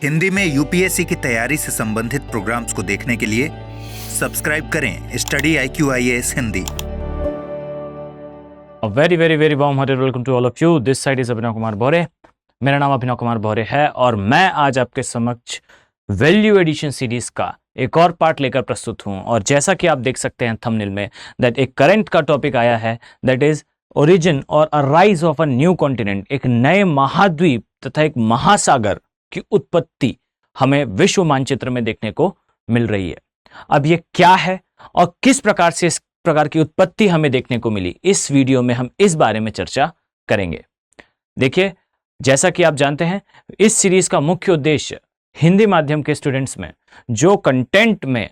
हिंदी में यूपीएससी की तैयारी से संबंधित प्रोग्राम्स को देखने के लिए सब्सक्राइब करें study IQ IAS Hindi. Very warm hearted welcome to all of you. This side is Abhinav Kumar Bhaure. मेरा नाम अभिनव कुमार भौरे है और मैं आज आपके समक्ष वैल्यू एडिशन सीरीज का एक और पार्ट लेकर प्रस्तुत हूं। और जैसा कि आप देख सकते हैं थंबनेल में दैट एक करंट का टॉपिक आया है, दैट इज ओरिजिन और a rise of a new continent. एक नए महाद्वीप तथा एक महासागर की उत्पत्ति हमें विश्व मानचित्र में देखने को मिल रही है। अब ये क्या है और किस प्रकार से इस प्रकार की उत्पत्ति हमें देखने को मिली, इस वीडियो में हम इस बारे में चर्चा करेंगे। देखिए, जैसा कि आप जानते हैं, इस सीरीज का मुख्य उद्देश्य हिंदी माध्यम के स्टूडेंट्स में जो कंटेंट में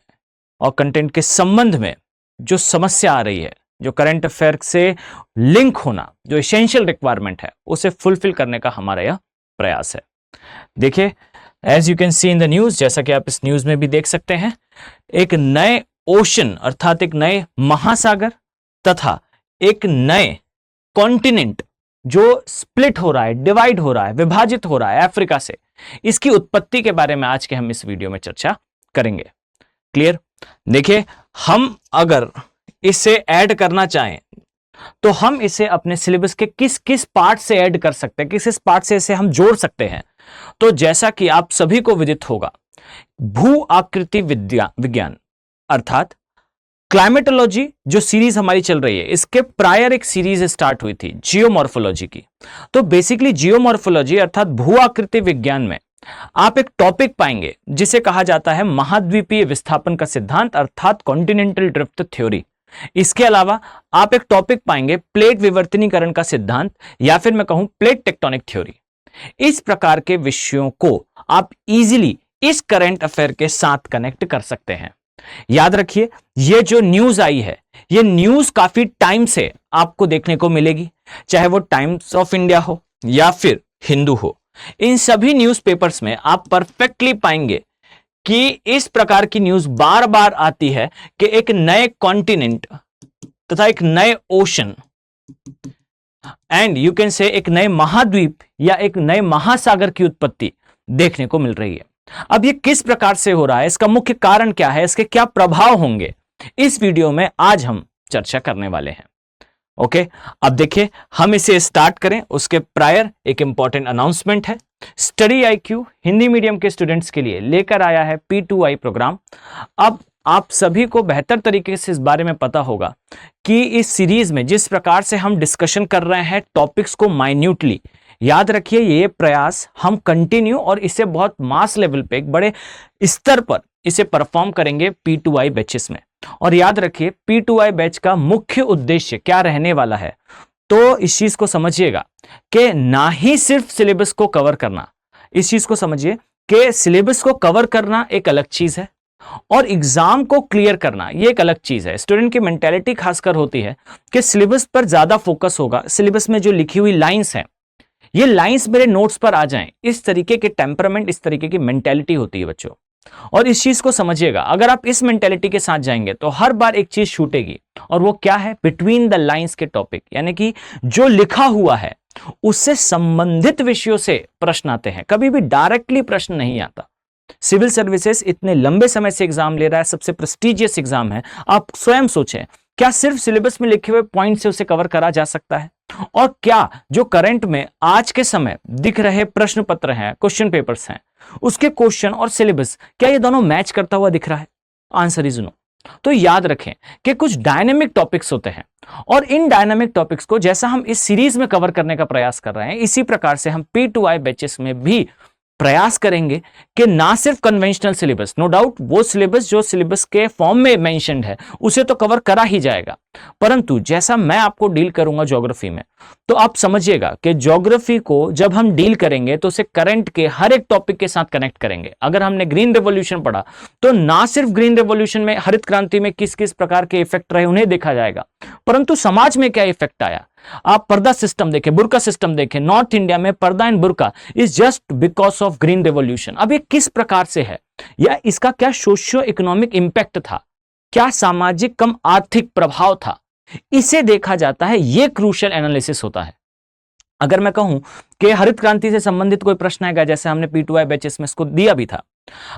और कंटेंट के संबंध में जो समस्या आ रही है, जो करंट अफेयर से लिंक होना, जो एसेंशियल रिक्वायरमेंट है, उसे फुलफिल करने का हमारा यह प्रयास है। देखिए, as you can see in the news, जैसा कि आप इस न्यूज में भी देख सकते हैं, एक नए ओशन अर्थात एक नए महासागर तथा एक नए कॉन्टिनेंट जो स्प्लिट हो रहा है, डिवाइड हो रहा है, विभाजित हो रहा है अफ्रीका से, इसकी उत्पत्ति के बारे में आज के हम इस वीडियो में चर्चा करेंगे। क्लियर? देखिए, हम अगर इसे ऐड करना चाहें तो हम इसे अपने सिलेबस के किस किस पार्ट से ऐड कर सकते हैं, किस किस पार्ट से इसे हम जोड़ सकते हैं। तो जैसा कि आप सभी को विदित होगा, भू आकृति विज्ञान अर्थात क्लाइमेटोलॉजी जो सीरीज हमारी चल रही है, इसके प्रायर एक सीरीज स्टार्ट हुई थी जियोमॉर्फोलॉजी की। तो बेसिकली जियोमॉर्फोलॉजी अर्थात भू आकृति विज्ञान में आप एक टॉपिक पाएंगे जिसे कहा जाता है महाद्वीपीय विस्थापन का सिद्धांत अर्थात कॉन्टिनेंटल ड्रिफ्ट थ्योरी। इसके अलावा आप एक टॉपिक पाएंगे प्लेट विवर्तनीकरण का सिद्धांत, या फिर मैं कहूं प्लेट टेक्टोनिक थ्योरी। इस प्रकार के विषयों को आप इजीली इस करंट अफेयर के साथ कनेक्ट कर सकते हैं। याद रखिए, ये जो न्यूज आई है, ये न्यूज काफी टाइम से आपको देखने को मिलेगी, चाहे वो टाइम्स ऑफ इंडिया हो या फिर हिंदू हो। इन सभी न्यूज़पेपर्स में आप परफेक्टली पाएंगे कि इस प्रकार की न्यूज बार बार आती है कि एक नए कॉन्टिनेंट तथा एक नए ocean and you can say एक नए महाद्वीप या एक नए महासागर की उत्पत्ति देखने को मिल रही है। अब ये किस प्रकार से हो रहा है, इसका मुख्य कारण क्या है, इसके क्या प्रभाव होंगे, इस वीडियो में आज हम चर्चा करने वाले हैं। ओके, अब देखिए, हम इसे स्टार्ट करें उसके प्रायर एक इंपॉर्टेंट अनाउंसमेंट है। स्टडी IQ हिंदी मीडियम के स्टूडेंट्स के लिए लेकर आया है P2I प्रोग्राम। अब आप सभी को बेहतर तरीके से इस बारे में पता होगा कि इस सीरीज में जिस प्रकार से हम डिस्कशन कर रहे हैं टॉपिक्स को माइन्यूटली, याद रखिए ये प्रयास हम कंटिन्यू और इसे बहुत मास लेवल पे, एक बड़े स्तर पर इसे परफॉर्म करेंगे P2I बैचेस में। और याद रखिए, P2I बैच का मुख्य उद्देश्य क्या रहने वाला है, तो इस चीज को समझिएगा कि ना ही सिर्फ सिलेबस को कवर करना, इस चीज को समझिए कि सिलेबस को कवर करना एक अलग चीज है और एग्जाम को क्लियर करना ये एक अलग चीज है। स्टूडेंट की मेंटेलिटी खासकर होती है कि सिलेबस पर ज्यादा फोकस होगा, सिलेबस में जो लिखी हुई लाइंस हैं, ये लाइंस मेरे नोट्स पर आ जाएं, इस तरीके के टेम्परामेंट, इस तरीके की मेंटेलिटी होती है बच्चों। और इस चीज को समझिएगा, अगर आप इस मेंटेलिटी के साथ जाएंगे तो हर बार एक चीज छूटेगी, और वो क्या है, बिटवीन द लाइंस के टॉपिक, यानी कि जो लिखा हुआ है उससे संबंधित विषयों से प्रश्न आते हैं, कभी भी डायरेक्टली प्रश्न नहीं आता। सिविल सर्विसेज इतने लंबे समय से एग्जाम ले रहा है, सबसे प्रेस्टिजियस एग्जाम है। आप स्वयं सोचें, क्या सिर्फ सिलेबस में लिखे हुए पॉइंट से उसे कवर करा जा सकता है? और क्या जो करंट में आज के समय दिख रहे प्रश्न पत्र हैं, क्वेश्चन पेपर्स हैं, उसके क्वेश्चन और सिलेबस, क्या ये दोनों मैच करता हुआ दिख रहा है? Answer is no. तो याद रखें कि कुछ डायनेमिक टॉपिक्स होते हैं और इन डायनेमिक टॉपिक्स को जैसा हम इस सीरीज में कवर करने का प्रयास कर रहे हैं, इसी प्रकार से हम P2I बैचेस में भी प्रयास करेंगे कि ना सिर्फ कन्वेंशनल सिलेबस, नो डाउट वो सिलेबस जो सिलेबस के फॉर्म में मेंशन्ड है उसे तो कवर करा ही जाएगा, परंतु जैसा मैं आपको डील करूंगा ज्योग्राफी में, तो आप समझिएगा कि ज्योग्राफी को जब हम डील करेंगे तो उसे करंट के हर एक टॉपिक के साथ कनेक्ट करेंगे। अगर हमने ग्रीन रेवोल्यूशन पढ़ा तो ना सिर्फ ग्रीन रेवोल्यूशन में, हरित क्रांति में किस किस प्रकार के इफेक्ट रहे उन्हें देखा जाएगा, परंतु समाज में क्या इफेक्ट आया। आप पर्दा सिस्टम देखें, बुर्का सिस्टम देखें, नॉर्थ इंडिया में पर्दा एंड बुर्का is just because of green revolution. अब ये किस प्रकार से है, या इसका क्या सोशियो इकोनॉमिक इंपैक्ट था, क्या सामाजिक कम आर्थिक प्रभाव था, इसे देखा जाता है। यह क्रूशियल एनालिसिस होता है। अगर मैं कहूं कि हरित क्रांति से संबंधित कोई प्रश्न आएगा, जैसे हमने P2I बैचेस में इसको दिया भी था,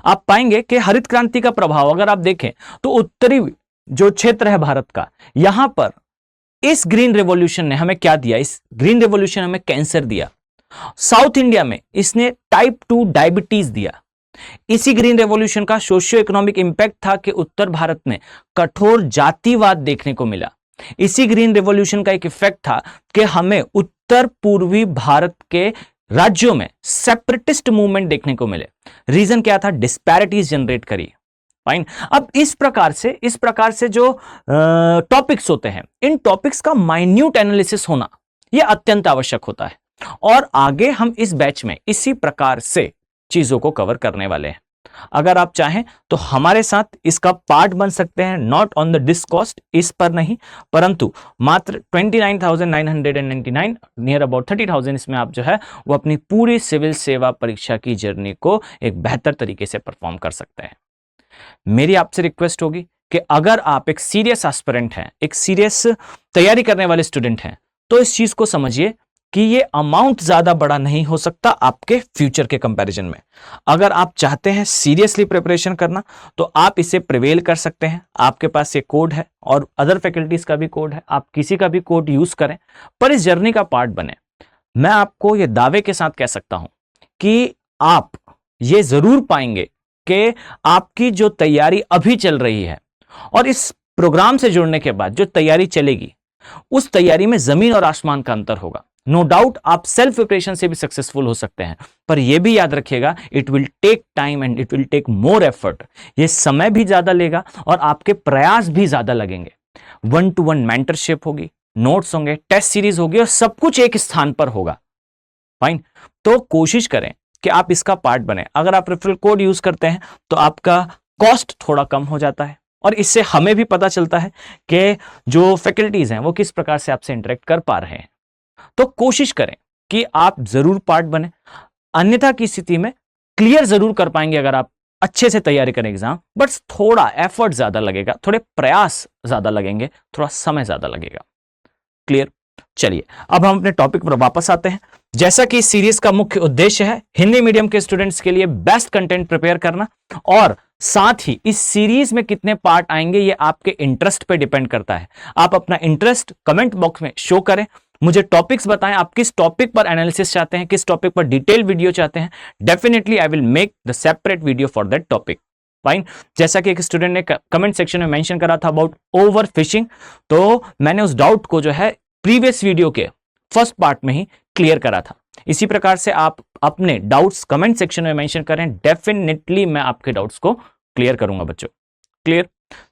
आप पाएंगे कि हरित क्रांति का प्रभाव अगर आप देखें तो उत्तरी जो क्षेत्र है भारत का, यहां पर इस ग्रीन रेवोल्यूशन ने हमें क्या दिया? इस ग्रीन रेवोल्यूशन हमें कैंसर दिया। साउथ इंडिया में इसने टाइप 2 डायबिटीज दिया। इसी ग्रीन रेवोल्यूशन का सोशियो इकोनॉमिक इंपैक्ट था कि उत्तर भारत में कठोर जातिवाद देखने को मिला। इसी ग्रीन रेवोल्यूशन का एक इफेक्ट था कि हमें उत्तर पूर्वी भारत के राज्यों में सेपरेटिस्ट मूवमेंट देखने को मिले। रीजन क्या था? डिस्पैरिटीज जनरेट करी। फाइन। अब इस प्रकार से जो टॉपिक्स होते हैं, इन टॉपिक्स का माइन्यूट एनालिसिस होना यह अत्यंत आवश्यक होता है, और आगे हम इस बैच में इसी प्रकार से चीजों को कवर करने वाले हैं। अगर आप चाहें तो हमारे साथ इसका पार्ट बन सकते हैं, not on the disk cost, इस पर नहीं, परंतु मात्र 29,999 नियर अबाउट 30,000 इसमें आप जो है वो अपनी पूरी सिविल सेवा परीक्षा की जर्नी को एक बेहतर तरीके से परफॉर्म कर सकते हैं। मेरी आपसे रिक्वेस्ट होगी कि अगर आप एक सीरियस एस्पिरेंट हैं, एक सीरियस तैयारी करने वाले स्टूडेंट हैं, तो इस चीज को समझिए कि ये अमाउंट ज्यादा बड़ा नहीं हो सकता आपके फ्यूचर के कंपैरिजन में। अगर आप चाहते हैं सीरियसली प्रिपरेशन करना तो आप इसे प्रिवेल कर सकते हैं। आपके पास ये कोड है और अदर फैकल्टीज का भी कोड है, आप किसी का भी कोड यूज करें, पर इस जर्नी का पार्ट बने। मैं आपको ये दावे के साथ कह सकता हूं कि आप ये जरूर पाएंगे कि आपकी जो तैयारी अभी चल रही है और इस प्रोग्राम से जुड़ने के बाद जो तैयारी चलेगी, उस तैयारी में जमीन और आसमान का अंतर होगा। नो डाउट आप सेल्फ प्रिपरेशन से भी सक्सेसफुल हो सकते हैं, पर यह भी याद रखिएगा it will take time and it will take more effort. ये समय भी ज्यादा लेगा और आपके प्रयास भी ज्यादा लगेंगे। 1-to-1 मेंटरशिप होगी, नोट्स होंगे, टेस्ट सीरीज होगी और सब कुछ एक स्थान पर होगा। फाइन। तो कोशिश करें कि आप इसका पार्ट बने। अगर आप रेफरल कोड यूज करते हैं तो आपका कॉस्ट थोड़ा कम हो जाता है और इससे हमें भी पता चलता है कि जो फैकल्टीज हैं वो किस प्रकार से आपसे इंटरेक्ट कर पा रहे हैं। तो कोशिश करें कि आप जरूर पार्ट बने, अन्यथा की स्थिति में क्लियर जरूर कर पाएंगे अगर आप अच्छे से तैयारी करें एग्जाम, बट थोड़ा एफर्ट ज्यादा लगेगा, थोड़े प्रयास ज्यादा लगेंगे, थोड़ा समय ज्यादा लगेगा। क्लियर? चलिए अब हम अपने टॉपिक पर वापस आते हैं। जैसा कि इस सीरीज का मुख्य उद्देश्य है हिंदी मीडियम के स्टूडेंट्स के लिए बेस्ट कंटेंट प्रिपेयर करना, और साथ ही इस सीरीज में कितने पार्ट आएंगे ये आपके इंटरेस्ट पे डिपेंड करता है। आप अपना इंटरेस्ट कमेंट बॉक्स में शो करें, मुझे टॉपिक्स बताएं, आप किस टॉपिक पर एनालिसिस चाहते हैं, किस टॉपिक पर डिटेल वीडियो चाहते हैं। Definitely I will make the separate video for that topic. Fine. जैसा कि एक स्टूडेंट ने कमेंट सेक्शन में मेंशन करा था अबाउट ओवर फिशिंग, तो मैंने उस डाउट को जो है प्रीवियस वीडियो के फर्स्ट पार्ट में ही क्लियर करा था। इसी प्रकार से आप अपने डाउट्स कमेंट सेक्शन में मेंशन करें, डेफिनेटली मैं आपके डाउट्स को क्लियर करूंगा बच्चों। क्लियर?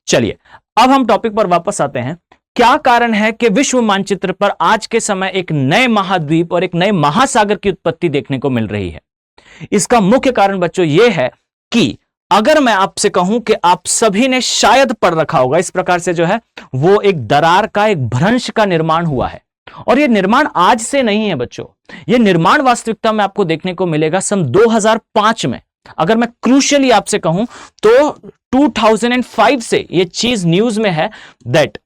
चलिए अब हम टॉपिक पर वापस आते हैं। क्या कारण है कि विश्व मानचित्र पर आज के समय एक नए महाद्वीप और एक नए महासागर की उत्पत्ति देखने को मिल रही है? इसका मुख्य कारण बच्चों यह है कि अगर मैं आपसे कहूं कि आप सभी ने शायद पढ़ रखा होगा, इस प्रकार से जो है वो एक दरार का, एक भ्रंश का निर्माण हुआ है। और यह निर्माण आज से नहीं है बच्चों, यह निर्माण वास्तविकता में आपको देखने को मिलेगा सन 2005 में। अगर मैं क्रूशियली आपसे कहूं तो 2005 से यह चीज न्यूज में है दैट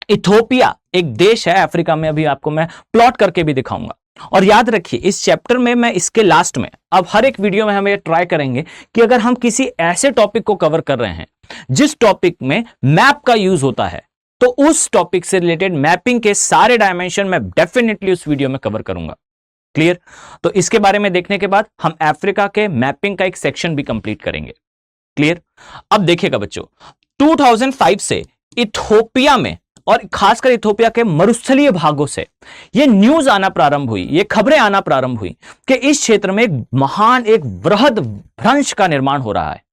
इथोपिया एक देश है अफ्रीका में, अभी आपको मैं प्लॉट करके भी दिखाऊंगा। और याद रखिए इस चैप्टर में मैं इसके लास्ट में, अब हर एक वीडियो में हम ये ट्राई करेंगे कि अगर हम किसी ऐसे टॉपिक को कवर कर रहे हैं जिस टॉपिक में मैप का यूज होता है, तो उस टॉपिक से रिलेटेड मैपिंग के सारे डायमेंशन मैं डेफिनेटली उस वीडियो में कवर करूंगा। क्लियर? तो इसके बारे में देखने के बाद हम अफ्रीका के मैपिंग का एक सेक्शन भी कंप्लीट करेंगे। क्लियर? अब देखिएगा बच्चों, 2005 से इथोपिया में और खासकर इथोपिया के मरुस्थलीय भागों से यह न्यूज आना प्रारंभ हुई, ये खबरें आना प्रारंभ हुई कि इस क्षेत्र में एक महान, एक वृहद भ्रंश का निर्माण हो रहा है।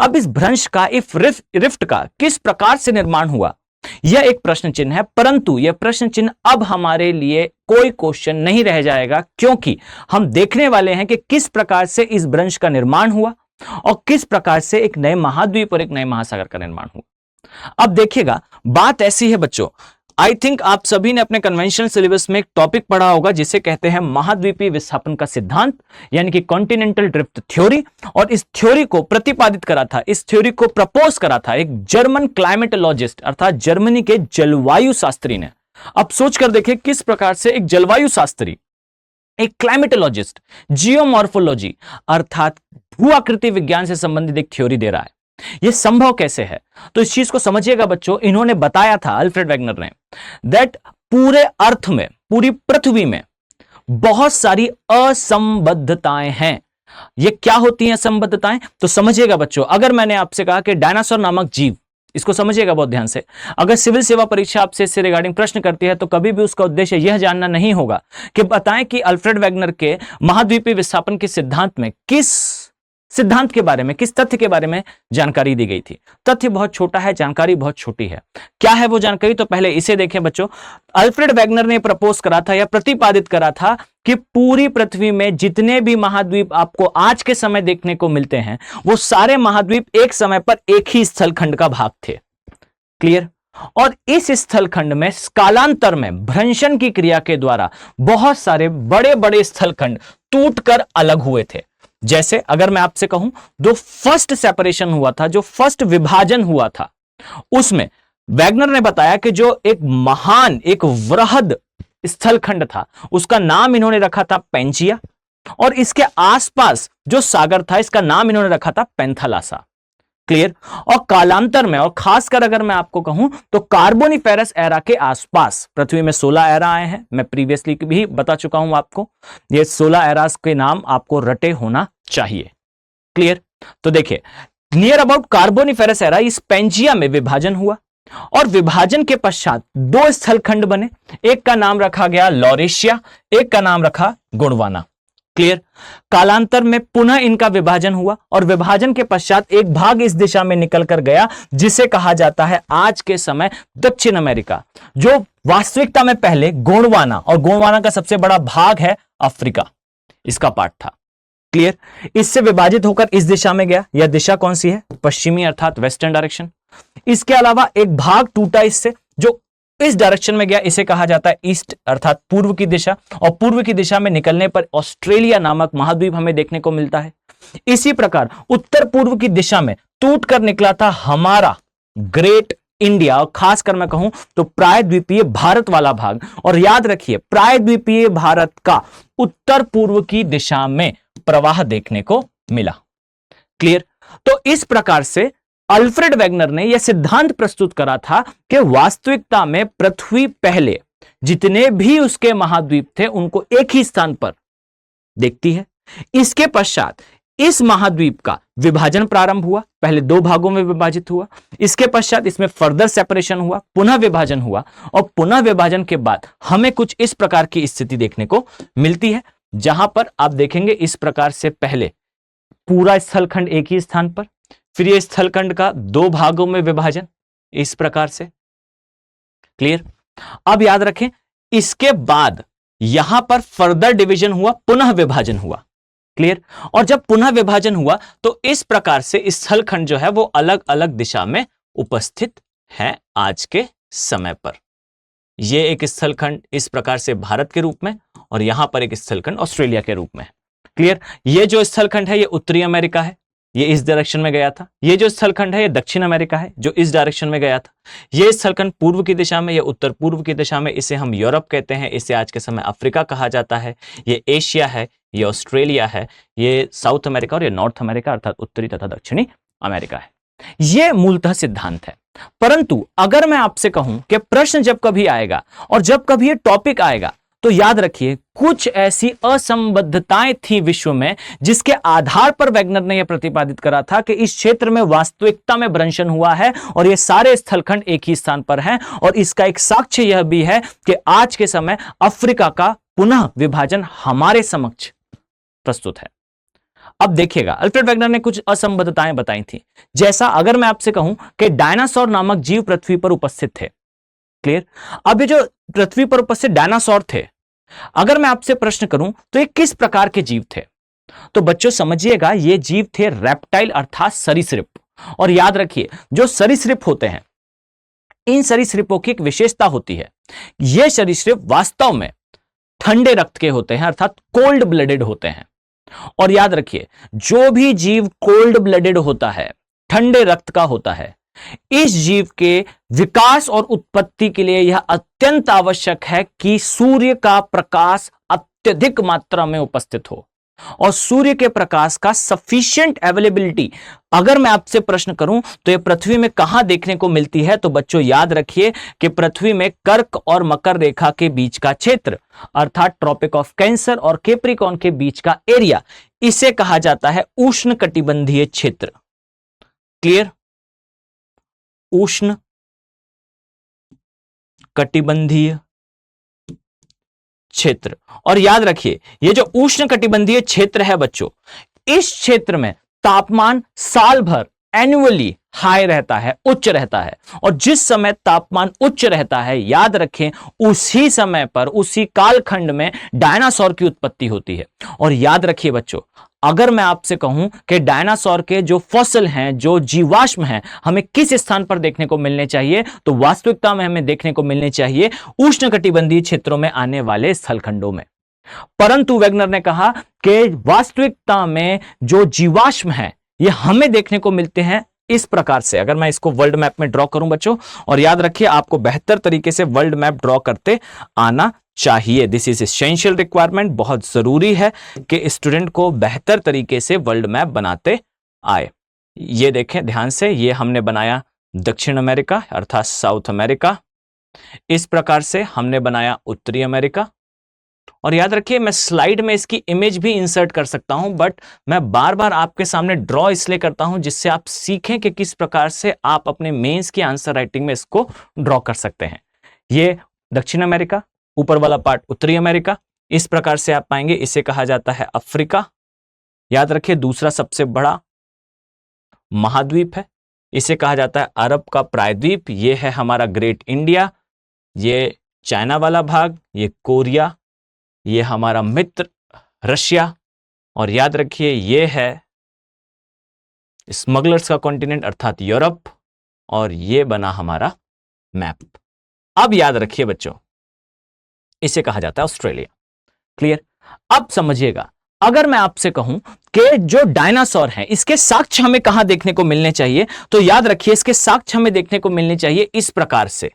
अब इस भ्रंश का, इस रिफ्ट का किस प्रकार से निर्माण हुआ, यह एक प्रश्न चिन्ह है, परंतु यह प्रश्न चिन्ह अब हमारे लिए कोई क्वेश्चन नहीं रह जाएगा, क्योंकि हम देखने वाले हैं कि किस प्रकार से इस भ्रंश का निर्माण हुआ और किस प्रकार से एक नए महाद्वीप और एक नए महासागर का निर्माण हुआ। अब देखिएगा बात ऐसी है बच्चों, आई थिंक आप सभी ने अपने कन्वेंशनल सिलेबस में एक टॉपिक पढ़ा होगा जिसे कहते हैं महाद्वीपीय विस्थापन का सिद्धांत, यानी कि कॉन्टिनेंटल ड्रिफ्ट थ्योरी। और इस थ्योरी को प्रतिपादित करा था, इस थ्योरी को प्रपोज करा था एक जर्मन क्लाइमेटोलॉजिस्ट अर्थात जर्मनी के जलवायु शास्त्री ने। अब सोच कर देखें किस प्रकार से एक जलवायु शास्त्री एक क्लाइमेटोलॉजिस्ट जियोमॉर्फोलॉजी अर्थात भू आकृति विज्ञान से संबंधित एक थ्योरी दे रहा है। यह संभव कैसे है? तो इस चीज को समझिएगा बच्चों। इन्होंने बताया था, अल्फ्रेड वेगनर ने, दैट पूरे अर्थ में, पूरी पृथ्वी में बहुत सारी असंबद्धताएं हैं। ये क्या होती हैं असंबद्धताएं? तो समझिएगा बच्चों, अगर मैंने आपसे कहा कि डायनासोर नामक जीव, इसको समझिएगा बहुत ध्यान से। अगर सिविल सेवा परीक्षा आपसे इससे रिगार्डिंग प्रश्न करती है तो कभी भी उसका उद्देश्य यह जानना नहीं होगा कि बताएं कि अल्फ्रेड वेगनर के महाद्वीपीय विस्थापन के सिद्धांत में किस सिद्धांत के बारे में, किस तथ्य के बारे में जानकारी दी गई थी। तथ्य बहुत छोटा है, जानकारी बहुत छोटी है। क्या है वो जानकारी? तो पहले इसे देखें बच्चों। अल्फ्रेड वेगनर ने प्रपोज करा था या प्रतिपादित करा था कि पूरी पृथ्वी में जितने भी महाद्वीप आपको आज के समय देखने को मिलते हैं, वो सारे महाद्वीप एक समय पर एक ही स्थलखंड का भाग थे। क्लियर? और इस स्थलखंड में कालांतर में भ्रंशन की क्रिया के द्वारा बहुत सारे बड़े बड़े स्थलखंड टूटकर अलग हुए थे। जैसे अगर मैं आपसे कहूं, जो फर्स्ट सेपरेशन हुआ था, जो फर्स्ट विभाजन हुआ था, उसमें वेगनर ने बताया कि जो एक महान, एक वृहद स्थलखंड था, उसका नाम इन्होंने रखा था पेंजिया, और इसके आसपास जो सागर था, इसका नाम इन्होंने रखा था पेंथालासा। क्लियर? और कालांतर में, और खासकर अगर मैं आपको कहूं तो कार्बोनिफेरस एरा के आसपास पृथ्वी में 16 एरा आए हैं। मैं प्रीवियसली भी बता चुका हूं आपको, ये 16 एरास के नाम आपको रटे होना चाहिए। क्लियर? तो देखिए, नियर अबाउट कार्बोनिफेरस एरा इस पेंजिया में विभाजन हुआ, और विभाजन के पश्चात दो स्थलखंड बने। एक का नाम रखा गया लॉरेशिया, एक का नाम रखा गोंडवाना। क्लियर? कालांतर में पुनः इनका विभाजन हुआ, और विभाजन के पश्चात एक भाग इस दिशा में निकल कर गया जिसे कहा जाता है आज के समय दक्षिण अमेरिका, जो वास्तविकता में पहले गोंडवाना, और गोंडवाना का सबसे बड़ा भाग है अफ्रीका, इसका पार्ट था। क्लियर? इससे विभाजित होकर इस दिशा में गया। यह दिशा कौन सी है? पश्चिमी अर्थात वेस्टर्न डायरेक्शन। इसके अलावा एक भाग टूटा इससे, जो इस डायरेक्शन में गया, इसे कहा जाता है ईस्ट अर्थात पूर्व की दिशा, और पूर्व की दिशा में निकलने पर ऑस्ट्रेलिया नामक महाद्वीप हमें देखने को मिलता है। इसी प्रकार उत्तर पूर्व की दिशा में टूटकर निकला था हमारा ग्रेट इंडिया, और खासकर मैं कहूं तो प्रायद्वीपीय भारत वाला भाग। और याद रखिए, प्रायद्वीपीय भारत का उत्तर पूर्व की दिशा में प्रवाह देखने को मिला। क्लियर? तो इस प्रकार से अल्फ्रेड वेगनर ने यह सिद्धांत प्रस्तुत करा था कि वास्तविकता में पृथ्वी पहले जितने भी उसके महाद्वीप थे उनको एक ही स्थान पर देखती है। इसके पश्चात इस महाद्वीप का विभाजन प्रारंभ हुआ, पहले दो भागों में विभाजित हुआ, इसके पश्चात इसमें फर्दर सेपरेशन हुआ, पुनः विभाजन हुआ, और पुनः विभाजन के बाद हमें कुछ इस प्रकार की स्थिति देखने को मिलती है, जहां पर आप देखेंगे इस प्रकार से पहले पूरा स्थलखंड एक ही स्थान पर, फिर ये स्थलखंड का दो भागों में विभाजन इस प्रकार से। क्लियर? अब याद रखें, इसके बाद यहां पर फर्दर डिवीजन हुआ, पुनः विभाजन हुआ। क्लियर? और जब पुनः विभाजन हुआ तो इस प्रकार से स्थलखंड जो है वो अलग अलग दिशा में उपस्थित है आज के समय पर। यह एक स्थलखंड इस प्रकार से भारत के रूप में, और यहां पर एक स्थलखंड ऑस्ट्रेलिया के रूप में। क्लियर? ये जो स्थलखंड है ये उत्तरी अमेरिका है, ये इस डायरेक्शन में गया था। ये जो स्थलखंड है ये दक्षिण अमेरिका है, जो इस डायरेक्शन में गया था। ये स्थलखंड पूर्व की दिशा में, ये उत्तर पूर्व की दिशा में, इसे हम यूरोप कहते हैं, इसे आज के समय अफ्रीका कहा जाता है। ये एशिया है, ये ऑस्ट्रेलिया है, ये साउथ अमेरिका, और ये नॉर्थ अमेरिका अर्थात उत्तरी तथा दक्षिणी अमेरिका है। ये मूलतः सिद्धांत है। परंतु अगर मैं आपसे कहूं कि प्रश्न जब कभी आएगा और जब कभी ये टॉपिक आएगा, तो याद रखिए कुछ ऐसी असंबद्धताएं थी विश्व में जिसके आधार पर वेगनर ने यह प्रतिपादित करा था कि इस क्षेत्र में वास्तविकता में भ्रंशन हुआ है, और ये सारे स्थलखंड एक ही स्थान पर हैं। और इसका एक साक्ष्य यह भी है कि आज के समय अफ्रीका का पुनः विभाजन हमारे समक्ष प्रस्तुत है। अब देखिएगा, अल्फ्रेड वेगनर ने कुछ असंबद्धताएं बताई थी। जैसा अगर मैं आपसे कहूं कि डायनासोर नामक जीव पृथ्वी पर उपस्थित थे। क्लियर? अब ये जो पृथ्वी पर उपस्थित डायनासोर थे, अगर मैं आपसे प्रश्न करूं तो ये किस प्रकार के जीव थे? तो बच्चों समझिएगा, ये जीव थे रेप्टाइल अर्थात सरीसृप। और याद रखिए, जो सरीसृप होते हैं, इन सरीसृपों की एक विशेषता होती है, ये सरीसृप वास्तव में ठंडे रक्त के होते हैं अर्थात कोल्ड ब्लडेड होते हैं। और याद रखिए, जो भी जीव कोल्ड ब्लडेड होता है, ठंडे रक्त का होता है, इस जीव के विकास और उत्पत्ति के लिए यह अत्यंत आवश्यक है कि सूर्य का प्रकाश अत्यधिक मात्रा में उपस्थित हो और सूर्य के प्रकाश का सफिशिएंट अवेलेबिलिटी। अगर मैं आपसे प्रश्न करूं तो यह पृथ्वी में कहां देखने को मिलती है, तो बच्चों याद रखिए कि पृथ्वी में कर्क और मकर रेखा के बीच का क्षेत्र अर्थात ट्रॉपिक ऑफ कैंसर और कैप्रिकॉर्न के बीच का एरिया, इसे कहा जाता है उष्ण कटिबंधीय क्षेत्र। क्लियर? उष्ण कटिबंधीय क्षेत्र। और याद रखिए ये जो उष्ण कटिबंधीय क्षेत्र है बच्चों, इस क्षेत्र में तापमान साल भर एनुअली हाई रहता है, उच्च रहता है। और जिस समय तापमान उच्च रहता है, याद रखें उसी समय पर, उसी कालखंड में डायनासोर की उत्पत्ति होती है। और याद रखिए बच्चों, अगर मैं आपसे कहूं कि डायनासोर के जो फॉसिल हैं, जो जीवाश्म हैं, हमें किस स्थान पर देखने को मिलने चाहिए, तो वास्तविकता में हमें देखने को मिलने चाहिए उष्णकटिबंधीय क्षेत्रों में आने वाले स्थलखंडों में। परंतु वेगनर ने कहा कि वास्तविकता में जो जीवाश्म हैं ये हमें देखने को मिलते हैं इस प्रकार से। अगर मैं इसको वर्ल्ड मैप में ड्रॉ करूं बच्चों, और याद रखिए आपको बेहतर तरीके से वर्ल्ड मैप ड्रॉ करते आना चाहिए। This is essential requirement. बहुत जरूरी है कि स्टूडेंट को बेहतर तरीके से वर्ल्ड मैप बनाते आए। ये देखें ध्यान से, ये हमने बनाया दक्षिण अमेरिका अर्थात साउथ अमेरिका, इस प्रकार से हमने बनाया उत्तरी अमेरिका। और याद रखिए मैं स्लाइड में इसकी इमेज भी इंसर्ट कर सकता हूं, बट मैं बार बार आपके सामने ड्रॉ इसलिए करता हूं जिससे आप सीखें कि किस प्रकार से आप अपने मेंस की आंसर राइटिंग में इसको ड्रॉ कर सकते हैं। ये दक्षिण अमेरिका, ऊपर वाला पार्ट उत्तरी अमेरिका, इस प्रकार से आप पाएंगे। इसे कहा जाता है अफ्रीका। याद रखिए दूसरा सबसे बड़ा महाद्वीप है, इसे कहा जाता है अरब का प्रायद्वीप। ये है हमारा ग्रेट इंडिया, ये चाइना वाला भाग, ये कोरिया, ये हमारा मित्र रशिया। और याद रखिए ये है स्मगलर्स का कॉन्टिनेंट अर्थात यूरोप। और ये बना हमारा मैप। अब याद रखिए बच्चों इसे कहा जाता है ऑस्ट्रेलिया। क्लियर? अब समझिएगा, अगर मैं आपसे कहूं कि जो डायनासोर हैं इसके साक्ष्य हमें कहां देखने को मिलने चाहिए, तो याद रखिए इसके साक्ष्य हमें देखने को मिलने चाहिए इस प्रकार से,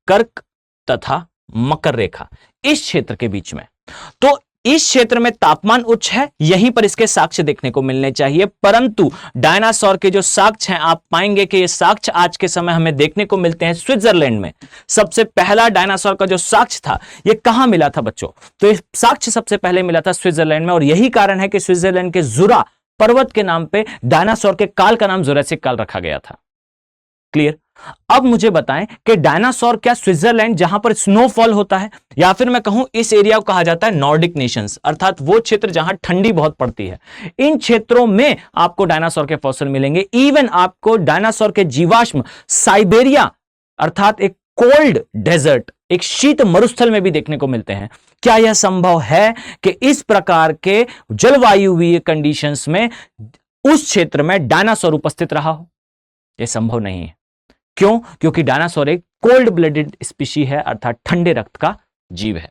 कर्क तथा मकर रेखा इस क्षेत्र के बीच में। तो इस क्षेत्र में तापमान उच्च है, यहीं पर इसके साक्ष्य देखने को मिलने चाहिए। परंतु डायनासोर के जो साक्ष्य हैं आप पाएंगे कि ये साक्ष्य आज के समय हमें देखने को मिलते हैं स्विट्जरलैंड में। सबसे पहला डायनासोर का जो साक्ष्य था ये कहां मिला था बच्चों, तो ये साक्ष्य सबसे पहले मिला था स्विट्जरलैंड में। और यही कारण है कि स्विट्जरलैंड के जुरा पर्वत के नाम पे डायनासोर के काल का नाम जुरासिक काल रखा गया था। क्लियर? अब मुझे बताएं कि डायनासोर क्या स्विट्जरलैंड जहां पर स्नोफॉल होता है, या फिर मैं कहूं इस एरिया को कहा जाता है नॉर्डिक नेशंस अर्थात वो क्षेत्र जहां ठंडी बहुत पड़ती है, इन क्षेत्रों में आपको डायनासोर के फॉसिल मिलेंगे। इवन आपको डायनासोर के जीवाश्म साइबेरिया अर्थात एक कोल्ड डेजर्ट, एक शीत मरुस्थल में भी देखने को मिलते हैं। क्या यह संभव है कि इस प्रकार के जलवायुवीय कंडीशंस में उस क्षेत्र में डायनासोर उपस्थित रहा हो? यह संभव नहीं है। क्यों? क्योंकि डायनासोर एक कोल्ड ब्लडेड स्पीशी है अर्थात ठंडे रक्त का जीव है।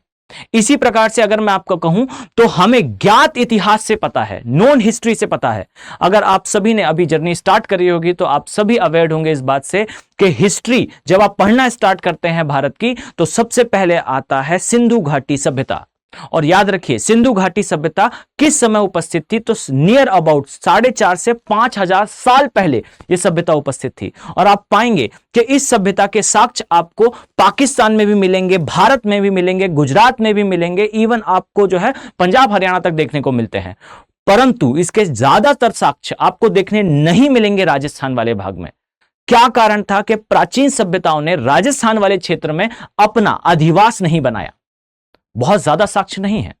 इसी प्रकार से अगर मैं आपको कहूं तो हमें ज्ञात इतिहास से पता है, नोन हिस्ट्री से पता है। अगर आप सभी ने अभी जर्नी स्टार्ट करी होगी तो आप सभी अवेयर होंगे इस बात से कि हिस्ट्री जब आप पढ़ना स्टार्ट करते हैं भारत की, तो सबसे पहले आता है सिंधु घाटी सभ्यता। और याद रखिए सिंधु घाटी सभ्यता किस समय उपस्थित थी, तो नियर अबाउट 4,500 से 5,000 साल पहले यह सभ्यता उपस्थित थी। और आप पाएंगे कि इस सभ्यता के साक्ष्य आपको पाकिस्तान में भी मिलेंगे, भारत में भी मिलेंगे, गुजरात में भी मिलेंगे, इवन आपको जो है पंजाब हरियाणा तक देखने को मिलते हैं। परंतु इसके ज्यादातर साक्ष्य आपको देखने नहीं मिलेंगे राजस्थान वाले भाग में। क्या कारण था कि प्राचीन सभ्यताओं ने राजस्थान वाले क्षेत्र में अपना अधिवास नहीं बनाया, बहुत ज्यादा साक्ष्य नहीं है।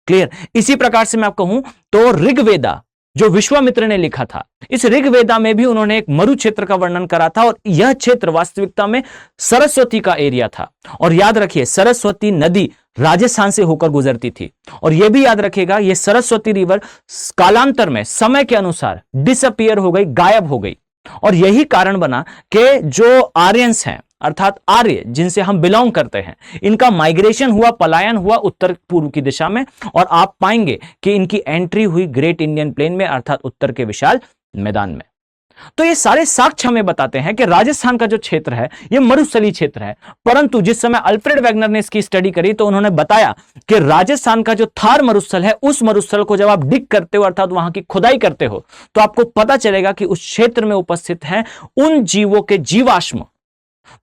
क्लियर? इसी प्रकार से मैं आपको कहूं तो ऋग्वेदा जो विश्वामित्र ने लिखा था, इस ऋग्वेदा में भी उन्होंने एक मरु क्षेत्र का वर्णन करा था और यह क्षेत्र वास्तविकता में सरस्वती का एरिया था। और याद रखिए सरस्वती नदी राजस्थान से होकर गुजरती थी। और यह भी याद रखिएगा यह सरस्वती रिवर कालांतर में समय के अनुसार डिसअपियर हो गई, गायब हो गई। और यही कारण बना कि जो आर्यंस हैं अर्थात आर्य जिनसे हम बिलोंग करते हैं, इनका माइग्रेशन हुआ, पलायन हुआ उत्तर पूर्व की दिशा में। और आप पाएंगे कि इनकी एंट्री हुई ग्रेट इंडियन प्लेन में अर्थात उत्तर के विशाल मैदान में। तो ये सारे साक्ष्य हमें बताते हैं कि राजस्थान का जो क्षेत्र है ये मरुस्थलीय क्षेत्र है। परंतु जिस समय अल्फ्रेड वेगनर ने इसकी स्टडी करी तो उन्होंने बताया कि राजस्थान का जो थार मरुस्थल है, उस मरुस्थल को जब आप डिग करते हो अर्थात वहां की खुदाई करते हो तो आपको पता चलेगा कि उस क्षेत्र में उपस्थित हैं उन जीवों के जीवाश्म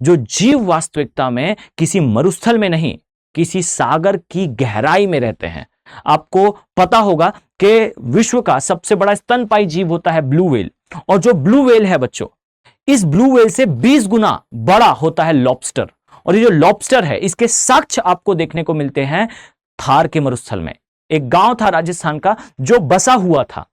जो जीव वास्तविकता में किसी मरुस्थल में नहीं, किसी सागर की गहराई में रहते हैं। आपको पता होगा कि विश्व का सबसे बड़ा स्तनपायी जीव होता है ब्लू व्हेल, और जो ब्लू व्हेल है बच्चों, इस ब्लू व्हेल से 20 गुना बड़ा होता है लॉबस्टर। और ये जो लॉबस्टर है इसके साक्ष्य आपको देखने को मिलते हैं थार के मरुस्थल में। एक गांव था राजस्थान का जो बसा हुआ था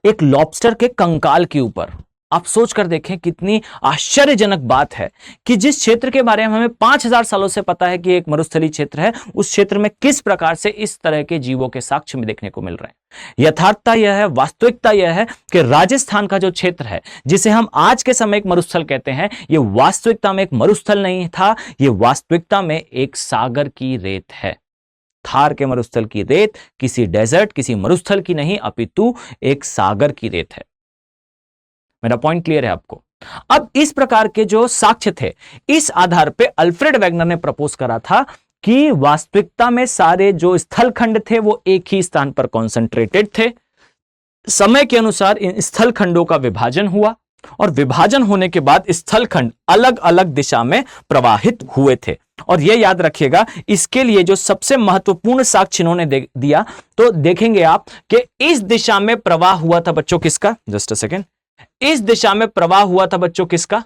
एक लॉबस्टर के कंकाल के ऊपर। आप सोच कर देखें कितनी आश्चर्यजनक बात है कि जिस क्षेत्र के बारे में हमें 5000 सालों से पता है कि एक मरुस्थलीय क्षेत्र है, उस क्षेत्र में किस प्रकार से इस तरह के जीवों के साक्ष्य में देखने को मिल रहे हैं। यथार्थता यह है, वास्तविकता यह है कि राजस्थान का जो क्षेत्र है जिसे हम आज के समय एक मरुस्थल कहते हैं, यह वास्तविकता में एक मरुस्थल नहीं था, यह वास्तविकता में एक सागर की रेत है। थार के मरुस्थल की रेत किसी डेजर्ट, किसी मरुस्थल की नहीं, अपितु एक सागर की रेत है। मेरा पॉइंट क्लियर है आपको? अब इस प्रकार के जो साक्ष्य थे, इस आधार पे अल्फ्रेड वेगनर ने प्रपोज करा था कि वास्तविकता में सारे जो स्थल खंड थे वो एक ही स्थान पर कॉन्सेंट्रेटेड थे। समय के अनुसार इन स्थल खंडों का विभाजन हुआ और विभाजन होने के बाद स्थल खंड अलग अलग दिशा में प्रवाहित हुए थे। और यह याद रखिएगा, इसके लिए जो सबसे महत्वपूर्ण साक्ष्य इन्होंने दिया तो देखेंगे आप कि इस दिशा में प्रवाह हुआ था बच्चों किसका, जस्ट अ सेकेंड, इस दिशा में प्रवाह हुआ था बच्चों किसका,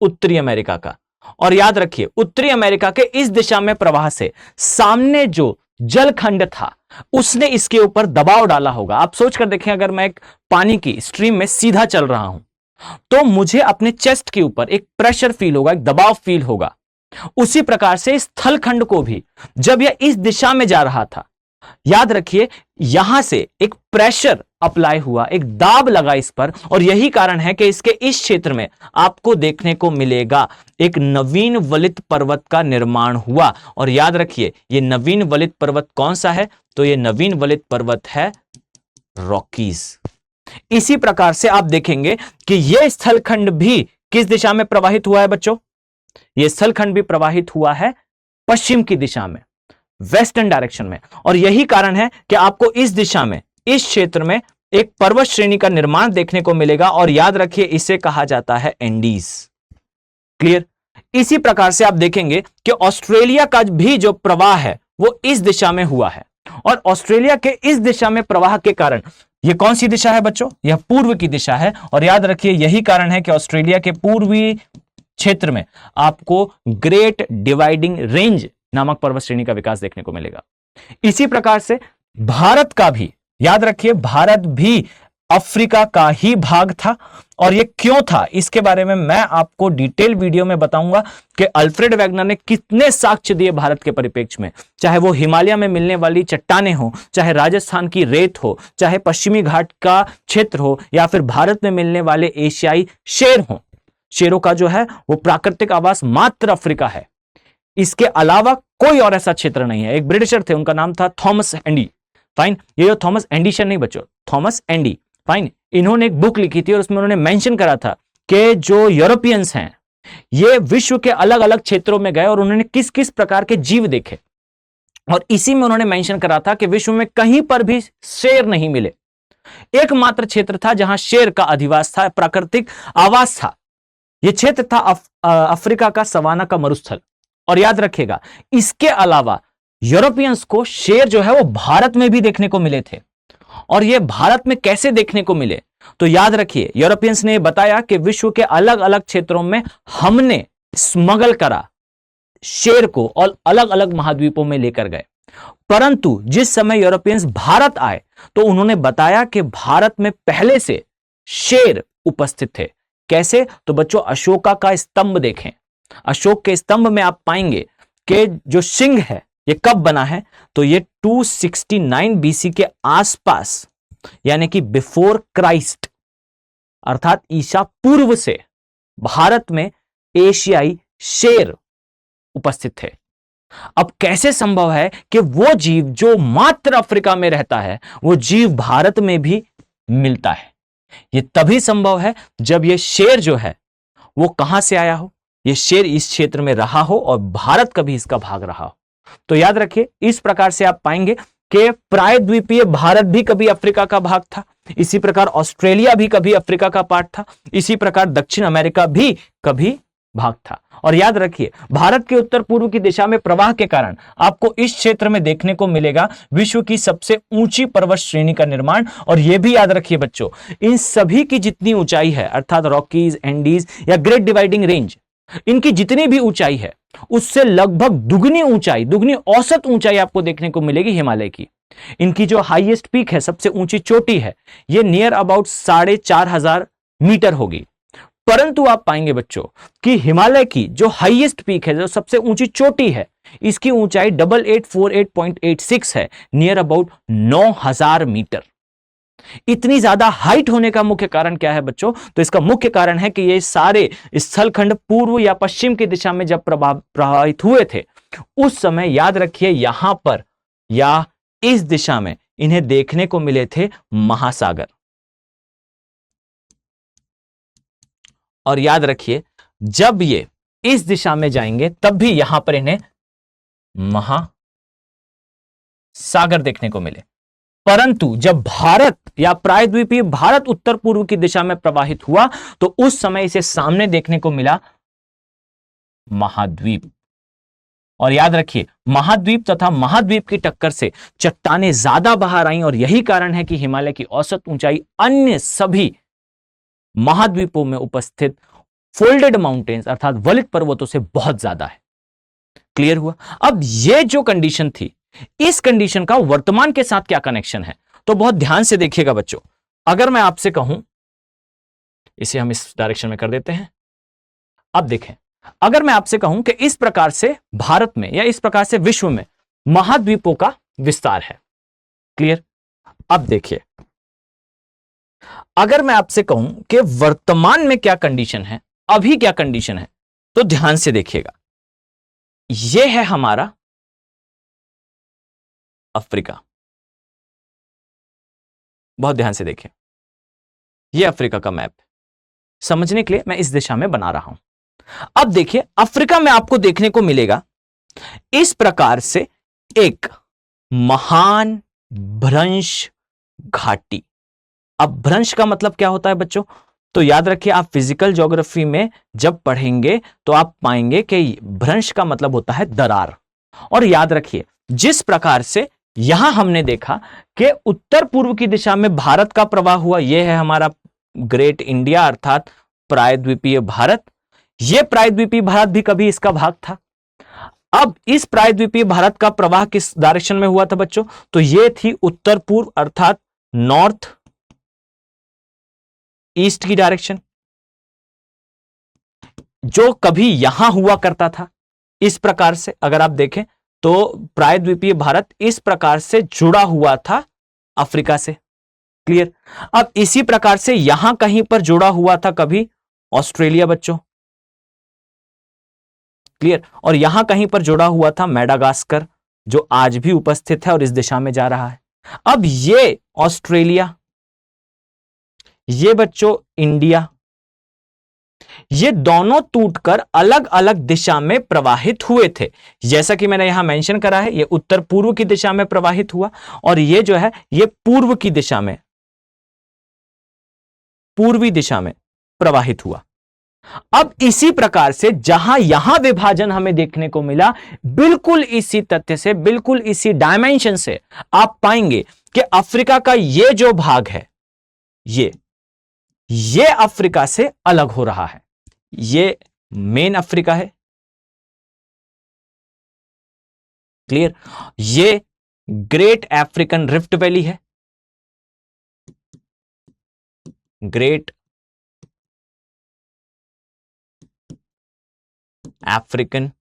उत्तरी अमेरिका का। और याद रखिए उत्तरी अमेरिका के इस दिशा में प्रवाह से सामने जो जलखंड था उसने इसके ऊपर दबाव डाला होगा। आप सोच कर देखें, अगर मैं एक पानी की स्ट्रीम में सीधा चल रहा हूं तो मुझे अपने चेस्ट के ऊपर एक प्रेशर फील होगा, एक दबाव फील होगा। उसी प्रकार से स्थल खंड को भी जब यह इस दिशा में जा रहा था, याद रखिए यहां से एक प्रेशर अप्लाई हुआ, एक दाब लगा इस पर, और यही कारण है कि इसके इस क्षेत्र में आपको देखने को मिलेगा एक नवीन वलित पर्वत का निर्माण हुआ। और याद रखिए ये नवीन वलित पर्वत कौन सा है, तो ये नवीन वलित पर्वत है रॉकीज। इसी प्रकार से आप देखेंगे कि यह स्थलखंड भी किस दिशा में प्रवाहित हुआ है बच्चों, यह स्थलखंड भी प्रवाहित हुआ है पश्चिम की दिशा में, वेस्टर्न डायरेक्शन में। और यही कारण है कि आपको इस दिशा में, इस क्षेत्र में एक पर्वत श्रेणी का निर्माण देखने को मिलेगा। और याद रखिए इसे कहा जाता है एंडीज। क्लियर? इसी प्रकार से आप देखेंगे कि ऑस्ट्रेलिया का भी जो प्रवाह है वो इस दिशा में हुआ है। और ऑस्ट्रेलिया के इस दिशा में प्रवाह के कारण यह कौन सी दिशा है बच्चों, यह पूर्व की दिशा है। और याद रखिए यही कारण है कि ऑस्ट्रेलिया के पूर्वी क्षेत्र में आपको ग्रेट डिवाइडिंग रेंज नामक पर्वत श्रेणी का विकास देखने को मिलेगा। इसी प्रकार से भारत का भी, याद रखिए भारत भी अफ्रीका का ही भाग था। और यह क्यों था इसके बारे में मैं आपको डिटेल वीडियो में बताऊंगा कि अल्फ्रेड वेगनर ने कितने साक्ष्य दिए भारत के परिप्रेक्ष्य में, चाहे वो हिमालय में मिलने वाली चट्टानें हो, चाहे राजस्थान की रेत हो, चाहे पश्चिमी घाट का क्षेत्र हो, या फिर भारत में मिलने वाले एशियाई शेर हो। शेरों का जो है वो प्राकृतिक आवास मात्र अफ्रीका है, इसके अलावा कोई और ऐसा क्षेत्र नहीं है। एक ब्रिटिशर थे, उनका नाम था थॉमस एंडी। फाइन, ये जो थॉमस एंडीशन नहीं बच्चों, थॉमस एंडी, फाइन, इन्होंने एक बुक लिखी थी और उसमें उन्होंने मेंशन करा था कि जो यूरोपियंस हैं ये विश्व के अलग अलग क्षेत्रों में गए और उन्होंने किस किस प्रकार के जीव देखे। और इसी में उन्होंने मेंशन करा था कि विश्व में कहीं पर भी शेर नहीं मिले, एकमात्र क्षेत्र था जहां शेर का अधिवास था, प्राकृतिक आवास था। यह क्षेत्र था अफ्रीका का सवाना का मरुस्थल। और याद रखिएगा इसके अलावा यूरोपियंस को शेर जो है वो भारत में भी देखने को मिले थे। और ये भारत में कैसे देखने को मिले, तो याद रखिए यूरोपियंस ने बताया कि विश्व के अलग अलग क्षेत्रों में हमने स्मगल करा शेर को और अलग अलग महाद्वीपों में लेकर गए। परंतु जिस समय यूरोपियंस भारत आए तो उन्होंने बताया कि भारत में पहले से शेर उपस्थित थे। कैसे, तो बच्चों अशोका का स्तंभ देखें, अशोक के स्तंभ में आप पाएंगे कि जो सिंह है ये कब बना है, तो ये 269 बीसी के आसपास, यानी कि बिफोर क्राइस्ट, अर्थात ईसा पूर्व से भारत में एशियाई शेर उपस्थित थे। अब कैसे संभव है कि वो जीव जो मात्र अफ्रीका में रहता है वो जीव भारत में भी मिलता है? ये तभी संभव है जब ये शेर जो है वो कहां से आया हो, ये शेर इस क्षेत्र में रहा हो और भारत कभी इसका भाग रहा हो। तो याद रखिए, इस प्रकार से आप पाएंगे कि प्रायद्वीपीय भारत भी कभी अफ्रीका का भाग था, इसी प्रकार ऑस्ट्रेलिया भी कभी अफ्रीका का पार्ट था, इसी प्रकार दक्षिण अमेरिका भी कभी भाग था। और याद रखिए, भारत के उत्तर पूर्व की दिशा में प्रवाह के कारण आपको इस क्षेत्र में देखने को मिलेगा विश्व की सबसे ऊंची पर्वत श्रेणी का निर्माण। और यह भी याद रखिए बच्चों, इन सभी की जितनी ऊंचाई है, अर्थात रॉकीज, एंडीज या ग्रेट डिवाइडिंग रेंज, इनकी जितनी भी ऊंचाई है उससे लगभग दुगनी ऊंचाई, दुगनी औसत ऊंचाई आपको देखने को मिलेगी हिमालय की। इनकी जो हाईएस्ट पीक है, सबसे ऊंची चोटी है, ये नियर अबाउट 4500 मीटर होगी। परंतु आप पाएंगे बच्चों कि हिमालय की जो हाईएस्ट पीक है, जो सबसे ऊंची चोटी है, इसकी ऊंचाई 8848.86 है, नियर अबाउट 9000 मीटर। इतनी ज्यादा हाइट होने का मुख्य कारण क्या है बच्चों? तो इसका मुख्य कारण है कि ये सारे स्थलखंड पूर्व या पश्चिम की दिशा में जब प्रभावित हुए थे, उस समय याद रखिए यहां पर या इस दिशा में इन्हें देखने को मिले थे महासागर। और याद रखिए, जब ये इस दिशा में जाएंगे तब भी यहां पर इन्हें महासागर देखने को मिले। परंतु जब भारत या प्रायद्वीपीय भारत उत्तर पूर्व की दिशा में प्रवाहित हुआ तो उस समय इसे सामने देखने को मिला महाद्वीप। और याद रखिए, महाद्वीप तथा महाद्वीप की टक्कर से चट्टानें ज्यादा बाहर आईं और यही कारण है कि हिमालय की औसत ऊंचाई अन्य सभी महाद्वीपों में उपस्थित फोल्डेड माउंटेन्स अर्थात वलित पर्वतों से बहुत ज्यादा है। क्लियर हुआ? अब ये जो कंडीशन थी, इस कंडीशन का वर्तमान के साथ क्या कनेक्शन है, तो बहुत ध्यान से देखिएगा बच्चों। अगर मैं आपसे कहूं, इसे हम इस डायरेक्शन में कर देते हैं। अब देखें, अगर मैं आपसे कहूं कि इस प्रकार से भारत में या इस प्रकार से विश्व में महाद्वीपों का विस्तार है। क्लियर? अब देखिए, अगर मैं आपसे कहूं कि वर्तमान में क्या कंडीशन है, अभी क्या कंडीशन है, तो ध्यान से देखिएगा। यह है हमारा अफ्रीका। बहुत ध्यान से देखें, यह अफ्रीका का मैप समझने के लिए मैं इस दिशा में बना रहा हूं। अब देखिए, अफ्रीका में आपको देखने को मिलेगा इस प्रकार से एक महान भ्रंश घाटी। अब भ्रंश का मतलब क्या होता है बच्चों? तो याद रखिए, आप फिजिकल ज्योग्राफी में जब पढ़ेंगे तो आप पाएंगे कि भ्रंश का मतलब होता है दरार। और याद रखिए, जिस प्रकार से यहां हमने देखा कि उत्तर पूर्व की दिशा में भारत का प्रवाह हुआ, यह है हमारा ग्रेट इंडिया अर्थात प्रायद्वीपीय भारत। यह प्रायद्वीपीय भारत भी कभी इसका भाग था। अब इस प्रायद्वीपीय भारत का प्रवाह किस डायरेक्शन में हुआ था बच्चों? तो यह थी उत्तर पूर्व अर्थात नॉर्थ ईस्ट की डायरेक्शन, जो कभी यहां हुआ करता था। इस प्रकार से अगर आप देखें तो प्रायद्वीपीय भारत इस प्रकार से जुड़ा हुआ था अफ्रीका से। क्लियर? अब इसी प्रकार से यहां कहीं पर जुड़ा हुआ था कभी ऑस्ट्रेलिया बच्चों। क्लियर? और यहां कहीं पर जुड़ा हुआ था मेडागास्कर, जो आज भी उपस्थित है और इस दिशा में जा रहा है। अब ये ऑस्ट्रेलिया, ये बच्चों इंडिया, ये दोनों टूटकर अलग अलग दिशा में प्रवाहित हुए थे। जैसा कि मैंने यहां मेंशन करा है, ये उत्तर पूर्व की दिशा में प्रवाहित हुआ और ये जो है ये पूर्व की दिशा में, पूर्वी दिशा में प्रवाहित हुआ। अब इसी प्रकार से जहां यहां विभाजन हमें देखने को मिला, बिल्कुल इसी तथ्य से, बिल्कुल इसी डायमेंशन से आप पाएंगे कि अफ्रीका का ये जो भाग है, ये अफ्रीका से अलग हो रहा है। ये मेन अफ्रीका है। क्लियर? ये ग्रेट अफ्रीकन रिफ्ट वैली है, ग्रेट अफ्रीकन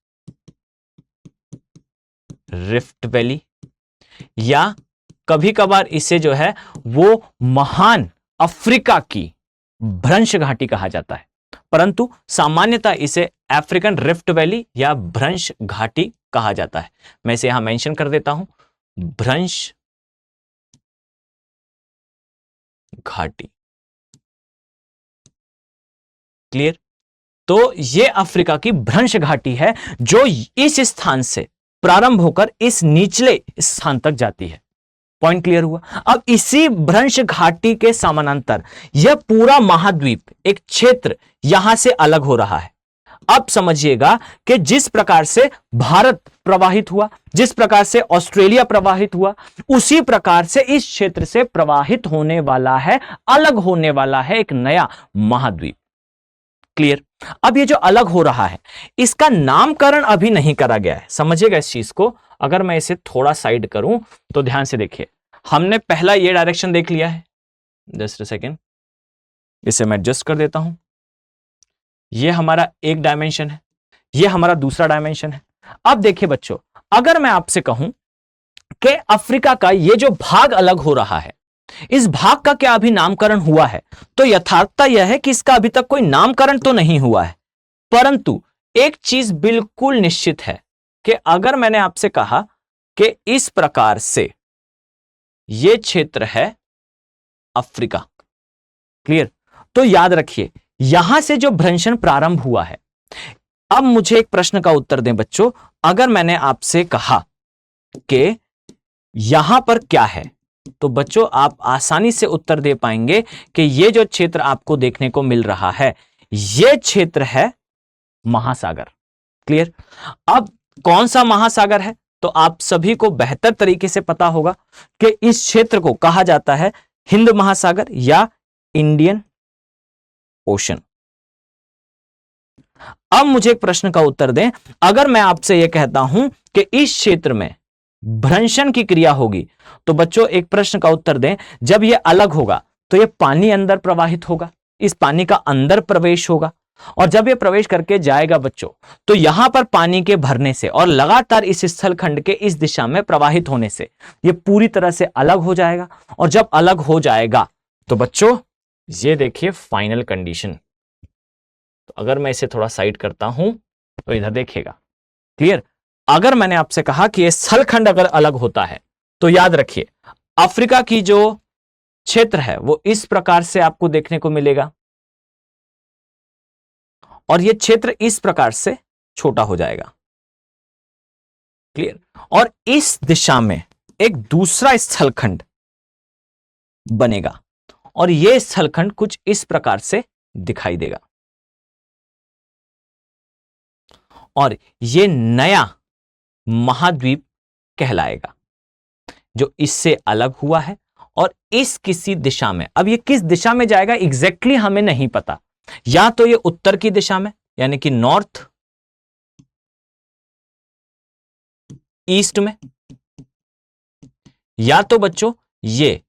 रिफ्ट वैली, या कभी कभार इसे जो है वो महान अफ्रीका की भ्रंश घाटी कहा जाता है, परंतु सामान्यतः इसे अफ्रीकन रिफ्ट वैली या भ्रंश घाटी कहा जाता है। मैं इसे यहां मेंशन कर देता हूं, भ्रंश घाटी। क्लियर? तो ये अफ्रीका की भ्रंश घाटी है जो इस स्थान से प्रारंभ होकर इस निचले स्थान तक जाती है। पॉइंट क्लियर हुआ? अब इसी भ्रंश घाटी के समानांतर यह पूरा महाद्वीप, एक क्षेत्र यहां से अलग हो रहा है। अब समझिएगा कि जिस प्रकार से भारत प्रवाहित हुआ, जिस प्रकार से ऑस्ट्रेलिया प्रवाहित हुआ, उसी प्रकार से इस क्षेत्र से प्रवाहित होने वाला है, अलग होने वाला है एक नया महाद्वीप। क्लियर? अब ये जो अलग हो रहा है, इसका नामकरण अभी नहीं करा गया है। समझिएगा इस चीज को। अगर मैं इसे थोड़ा साइड करूं तो ध्यान से देखिए, हमने पहला ये डायरेक्शन देख लिया है। जस्ट अ सेकेंड, इसे मैं एडजस्ट कर देता हूं। ये हमारा एक डायमेंशन है, ये हमारा दूसरा डायमेंशन है। अब देखिए बच्चों, अगर मैं आपसे कहूं कि अफ्रीका का ये जो भाग अलग हो रहा है, इस भाग का क्या अभी नामकरण हुआ है? तो यथार्थता यह है कि इसका अभी तक कोई नामकरण तो नहीं हुआ है, परंतु एक चीज बिल्कुल निश्चित है कि अगर मैंने आपसे कहा कि इस प्रकार से यह क्षेत्र है अफ्रीका, क्लियर? तो याद रखिए यहां से जो भ्रंशन प्रारंभ हुआ है। अब मुझे एक प्रश्न का उत्तर दें बच्चों, अगर मैंने आपसे कहा कि यहां पर क्या है, तो बच्चों आप आसानी से उत्तर दे पाएंगे कि यह जो क्षेत्र आपको देखने को मिल रहा है, यह क्षेत्र है महासागर। क्लियर? अब कौन सा महासागर है? तो आप सभी को बेहतर तरीके से पता होगा कि इस क्षेत्र को कहा जाता है हिंद महासागर या इंडियन ओशन। अब मुझे एक प्रश्न का उत्तर दें, अगर मैं आपसे यह कहता हूं कि इस क्षेत्र में भ्रंशन की क्रिया होगी, तो बच्चों एक प्रश्न का उत्तर दें, जब यह अलग होगा तो यह पानी अंदर प्रवाहित होगा, इस पानी का अंदर प्रवेश होगा, और जब यह प्रवेश करके जाएगा बच्चों, तो यहां पर पानी के भरने से और लगातार इस स्थलखंड के इस दिशा में प्रवाहित होने से यह पूरी तरह से अलग हो जाएगा। और जब अलग हो जाएगा तो बच्चों ये देखिए फाइनल कंडीशन। तो अगर मैं इसे थोड़ा साइड करता हूं तो इधर देखिएगा। क्लियर? अगर मैंने आपसे कहा कि यह स्थलखंड अगर अलग होता है तो याद रखिए अफ्रीका की जो क्षेत्र है वो इस प्रकार से आपको देखने को मिलेगा, और यह क्षेत्र इस प्रकार से छोटा हो जाएगा। क्लियर? और इस दिशा में एक दूसरा स्थलखंड बनेगा, और यह स्थलखंड कुछ इस प्रकार से दिखाई देगा, और यह नया महाद्वीप कहलाएगा जो इससे अलग हुआ है। और इस किसी दिशा में, अब यह किस दिशा में जाएगा एग्जैक्टली हमें नहीं पता, या तो यह उत्तर की दिशा में यानी कि नॉर्थ ईस्ट में, या तो बच्चों ये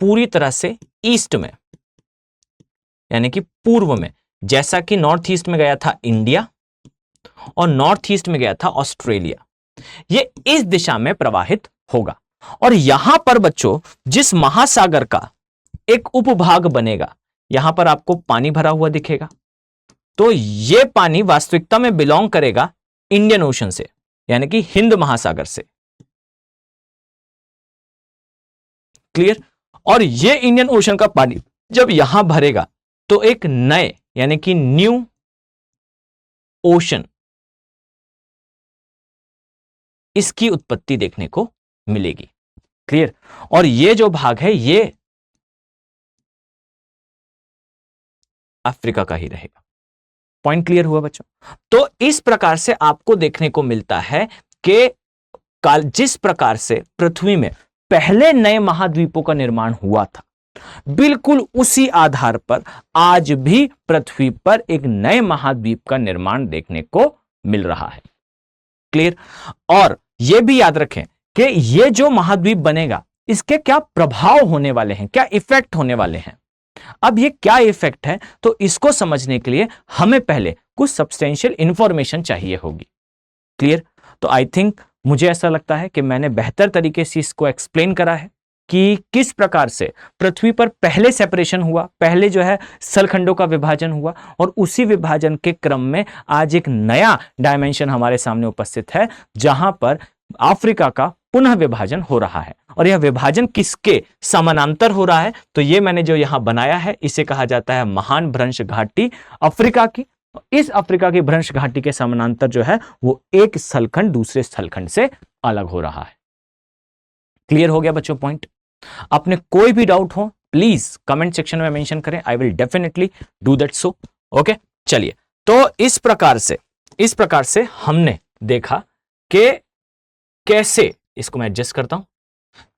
पूरी तरह से ईस्ट में यानी कि पूर्व में, जैसा कि नॉर्थ ईस्ट में गया था इंडिया और नॉर्थ ईस्ट में गया था ऑस्ट्रेलिया, ये इस दिशा में प्रवाहित होगा। और यहां पर बच्चों जिस महासागर का एक उपभाग बनेगा, यहां पर आपको पानी भरा हुआ दिखेगा, तो यह पानी वास्तविकता में बिलोंग करेगा इंडियन ओशन से यानी कि हिंद महासागर से। क्लियर? और यह इंडियन ओशन का पानी जब यहां भरेगा तो एक नए यानी कि न्यू ओशन, इसकी उत्पत्ति देखने को मिलेगी। क्लियर? और यह जो भाग है ये अफ्रीका का ही रहेगा। पॉइंट क्लियर हुआ बच्चों? तो इस प्रकार से आपको देखने को मिलता है कि जिस प्रकार से पृथ्वी में पहले नए महाद्वीपों का निर्माण हुआ था, बिल्कुल उसी आधार पर आज भी पृथ्वी पर एक नए महाद्वीप का निर्माण देखने को मिल रहा है। क्लियर? और यह भी याद रखें कि यह जो महाद्वीप बनेगा इसके क्या प्रभाव होने वाले हैं, क्या इफेक्ट होने वाले हैं। अब ये क्या इफेक्ट है, तो इसको समझने के लिए हमें पहले कुछ सब्सटेंशियल इंफॉर्मेशन चाहिए होगी। क्लियर? तो आई थिंक मुझे ऐसा लगता है कि मैंने बेहतर तरीके से इसको एक्सप्लेन करा है कि किस प्रकार से पृथ्वी पर पहले सेपरेशन हुआ, पहले जो है स्थलखंडों का विभाजन हुआ, और उसी विभाजन के क्रम में आज एक नया डायमेंशन हमारे सामने उपस्थित है जहां पर अफ्रीका का पुनः विभाजन हो रहा है। और यह विभाजन किसके समानांतर हो रहा है? तो ये मैंने जो यहां बनाया है इसे कहा जाता है महान भ्रंश घाटी अफ्रीका की। इस अफ्रीका की भ्रंश घाटी के समानांतर जो है वो एक स्थलखंड दूसरे स्थलखंड से अलग हो रहा है। क्लियर हो गया बच्चों पॉइंट? आपने कोई भी डाउट हो प्लीज कमेंट सेक्शन में मेंशन करें, I will definitely do that so. Okay, चलिए, तो इस प्रकार से हमने देखा कि कैसे, इसको मैं एडजस्ट करता हूं,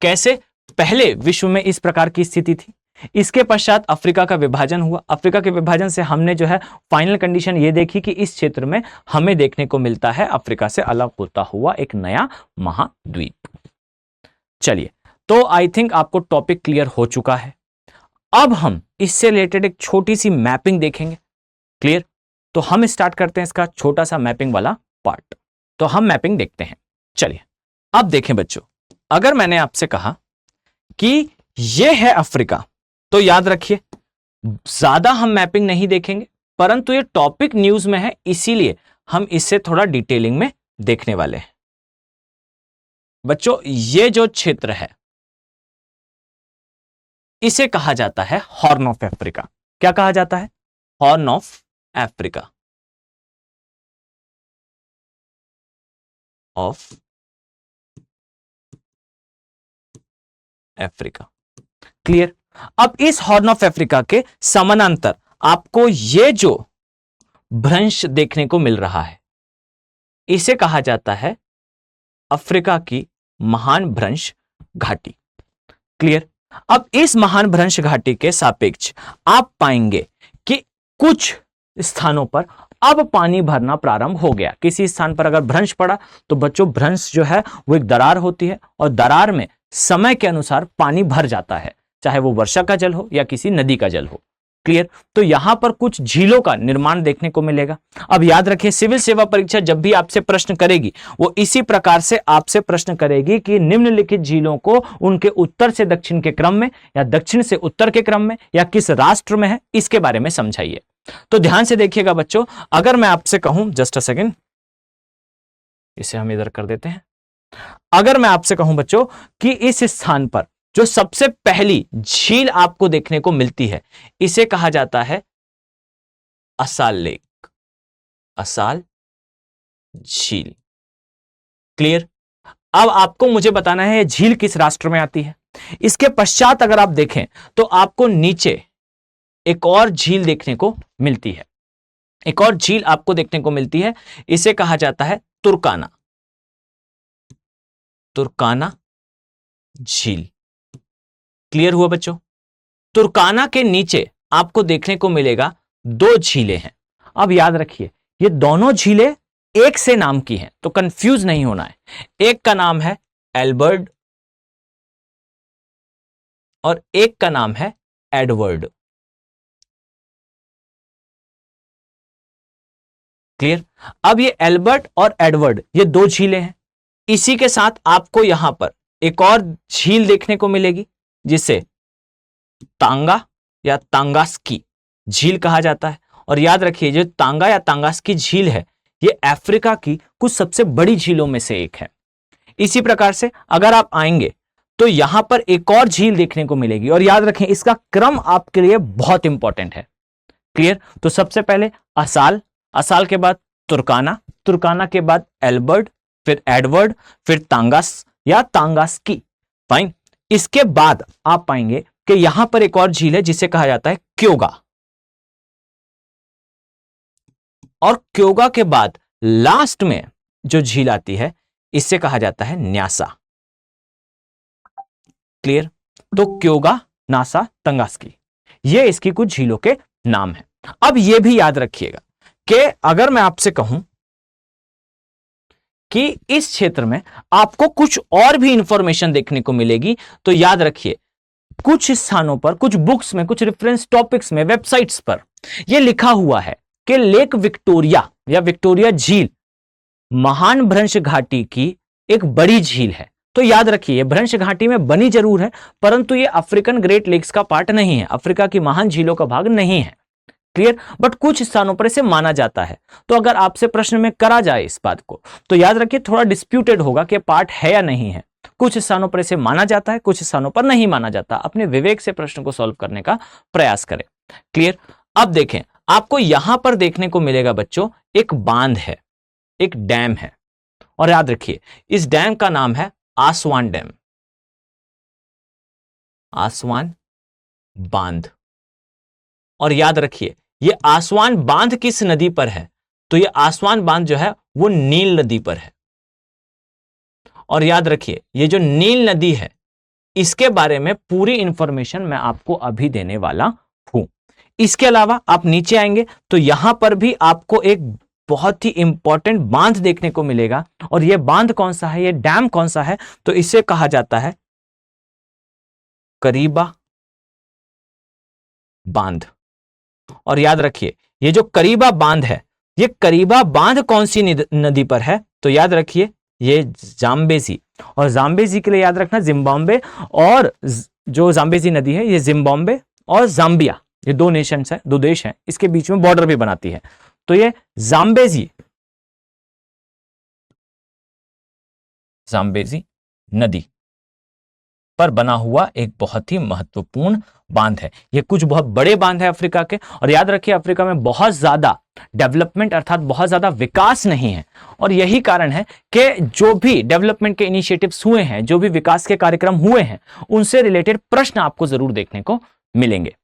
कैसे पहले विश्व में इस प्रकार की स्थिति थी, इसके पश्चात अफ्रीका का विभाजन हुआ। अफ्रीका के विभाजन से हमने जो है फाइनल कंडीशन ये देखी कि इस क्षेत्र में हमें देखने को मिलता है अफ्रीका से अलग होता हुआ एक नया महाद्वीप। चलिए, तो आई थिंक आपको टॉपिक क्लियर हो चुका है। अब हम इससे रिलेटेड एक छोटी सी मैपिंग देखेंगे। क्लियर? तो हम स्टार्ट करते हैं इसका छोटा सा मैपिंग वाला पार्ट। तो हम मैपिंग देखते हैं। चलिए, अब देखें बच्चों, अगर मैंने आपसे कहा कि यह है अफ्रीका, तो याद रखिए ज्यादा हम मैपिंग नहीं देखेंगे, परंतु ये टॉपिक न्यूज में है इसीलिए हम इससे थोड़ा डिटेलिंग में देखने वाले हैं। बच्चों, ये जो क्षेत्र है इसे कहा जाता है हॉर्न ऑफ अफ्रीका। क्या कहा जाता है? Horn of Africa. Of Africa. Clear? अब इस हॉर्न ऑफ अफ्रीका के समानांतर आपको ये जो भ्रंश देखने को मिल रहा है इसे कहा जाता है अफ्रीका की महान भ्रंश घाटी। क्लियर? अब इस महान भ्रंश घाटी के सापेक्ष आप पाएंगे कि कुछ स्थानों पर अब पानी भरना प्रारंभ हो गया। किसी स्थान पर अगर भ्रंश पड़ा तो बच्चों भ्रंश जो है वो एक दरार होती है और दरार में समय के अनुसार पानी भर जाता है, चाहे वो वर्षा का जल हो या किसी नदी का जल हो। क्लियर? तो यहां पर कुछ झीलों का निर्माण देखने को मिलेगा। अब याद रखिए, सिविल सेवा परीक्षा जब भी आपसे प्रश्न करेगी वो इसी प्रकार से आपसे प्रश्न करेगी कि निम्नलिखित झीलों को उनके उत्तर से दक्षिण के क्रम में या दक्षिण से उत्तर के क्रम में या किस राष्ट्र में है इसके बारे में समझाइए। तो ध्यान से देखिएगा बच्चों, अगर मैं आपसे कहूं, जस्ट अ सेकेंड, इसे हम इधर कर देते हैं। अगर मैं आपसे कहूं बच्चों कि इस स्थान पर जो सबसे पहली झील आपको देखने को मिलती है इसे कहा जाता है असाल लेक, असाल झील। क्लियर? अब आपको मुझे बताना है ये झील किस राष्ट्र में आती है। इसके पश्चात अगर आप देखें तो आपको नीचे एक और झील देखने को मिलती है, एक और झील आपको देखने को मिलती है, इसे कहा जाता है तुर्काना, तुर्काना झील। क्लियर हुआ बच्चों? तुर्काना के नीचे आपको देखने को मिलेगा दो झीलें हैं। अब याद रखिए ये दोनों झीलें एक से नाम की हैं, तो कंफ्यूज नहीं होना है। एक का नाम है एल्बर्ट और एक का नाम है एडवर्ड। क्लियर? अब ये एल्बर्ट और एडवर्ड ये दो झीलें हैं। इसी के साथ आपको यहां पर एक और झील देखने को मिलेगी जिसे तांगा या तांगास्की झील कहा जाता है। और याद रखिए जो तांगा या तांगास्की झील है ये अफ्रीका की कुछ सबसे बड़ी झीलों में से एक है। इसी प्रकार से अगर आप आएंगे तो यहां पर एक और झील देखने को मिलेगी और याद रखें इसका क्रम आपके लिए बहुत इंपॉर्टेंट है। क्लियर? तो सबसे पहले असाल, असाल के बाद तुर्काना, तुर्काना के बाद एल्बर्ट, फिर एडवर्ड, फिर तांगास या तांगास्की। फाइन। इसके बाद आप पाएंगे कि यहां पर एक और झील है जिसे कहा जाता है क्योगा, और क्योगा के बाद लास्ट में जो झील आती है इससे कहा जाता है न्यासा। क्लियर? तो क्योगा, नासा, तांगास्की ये इसकी कुछ झीलों के नाम हैं। अब यह भी याद रखिएगा कि अगर मैं आपसे कहूं कि इस क्षेत्र में आपको कुछ और भी इंफॉर्मेशन देखने को मिलेगी तो याद रखिए कुछ स्थानों पर, कुछ बुक्स में, कुछ रेफरेंस टॉपिक्स में, वेबसाइट्स पर यह लिखा हुआ है कि लेक विक्टोरिया या विक्टोरिया झील महान भ्रंश घाटी की एक बड़ी झील है। तो याद रखिए भ्रंश घाटी में बनी जरूर है परंतु यह अफ्रीकन ग्रेट लेक्स का पार्ट नहीं है, अफ्रीका की महान झीलों का भाग नहीं है। क्लियर? बट कुछ स्थानों पर इसे माना जाता है। तो अगर आपसे प्रश्न में करा जाए इस बात को तो याद रखिए थोड़ा डिस्प्यूटेड होगा कि पार्ट है या नहीं है। कुछ स्थानों पर इसे माना जाता है, कुछ स्थानों पर नहीं माना जाता। अपने विवेक से प्रश्न को सॉल्व करने का प्रयास करें। क्लियर। अब देखें, आपको यहां पर देखने को मिलेगा बच्चों, एक बांध है, एक डैम है, और याद रखिए इस डैम का नाम है आसवान डैम, आसवान बांध। और याद रखिए ये आसवान बांध किस नदी पर है, तो ये आसवान बांध जो है वो नील नदी पर है। और याद रखिए ये जो नील नदी है इसके बारे में पूरी इंफॉर्मेशन मैं आपको अभी देने वाला हूं। इसके अलावा आप नीचे आएंगे तो यहां पर भी आपको एक बहुत ही इंपॉर्टेंट बांध देखने को मिलेगा। और यह बांध कौन सा है, यह डैम कौन सा है, तो इसे कहा जाता है करीबा बांध। और याद रखिए ये जो करीबा बांध है, ये करीबा बांध कौन सी नदी पर है, तो याद रखिए ये जाम्बेजी। और जाम्बेजी के लिए याद रखना जिम्बाब्वे, और जो जाम्बेजी नदी है ये जिम्बाब्वे और जाम्बिया, ये दो नेशंस है, दो देश हैं, इसके बीच में बॉर्डर भी बनाती है। तो ये जाम्बेजी नदी पर बना हुआ एक बहुत ही महत्वपूर्ण बांध है। ये कुछ बहुत बड़े बांध है अफ्रीका के। और याद रखिए अफ्रीका में बहुत ज्यादा डेवलपमेंट अर्थात बहुत ज्यादा विकास नहीं है, और यही कारण है कि जो भी डेवलपमेंट के इनिशिएटिव्स हुए हैं, जो भी विकास के कार्यक्रम हुए हैं, उनसे रिलेटेड प्रश्न आपको जरूर देखने को मिलेंगे।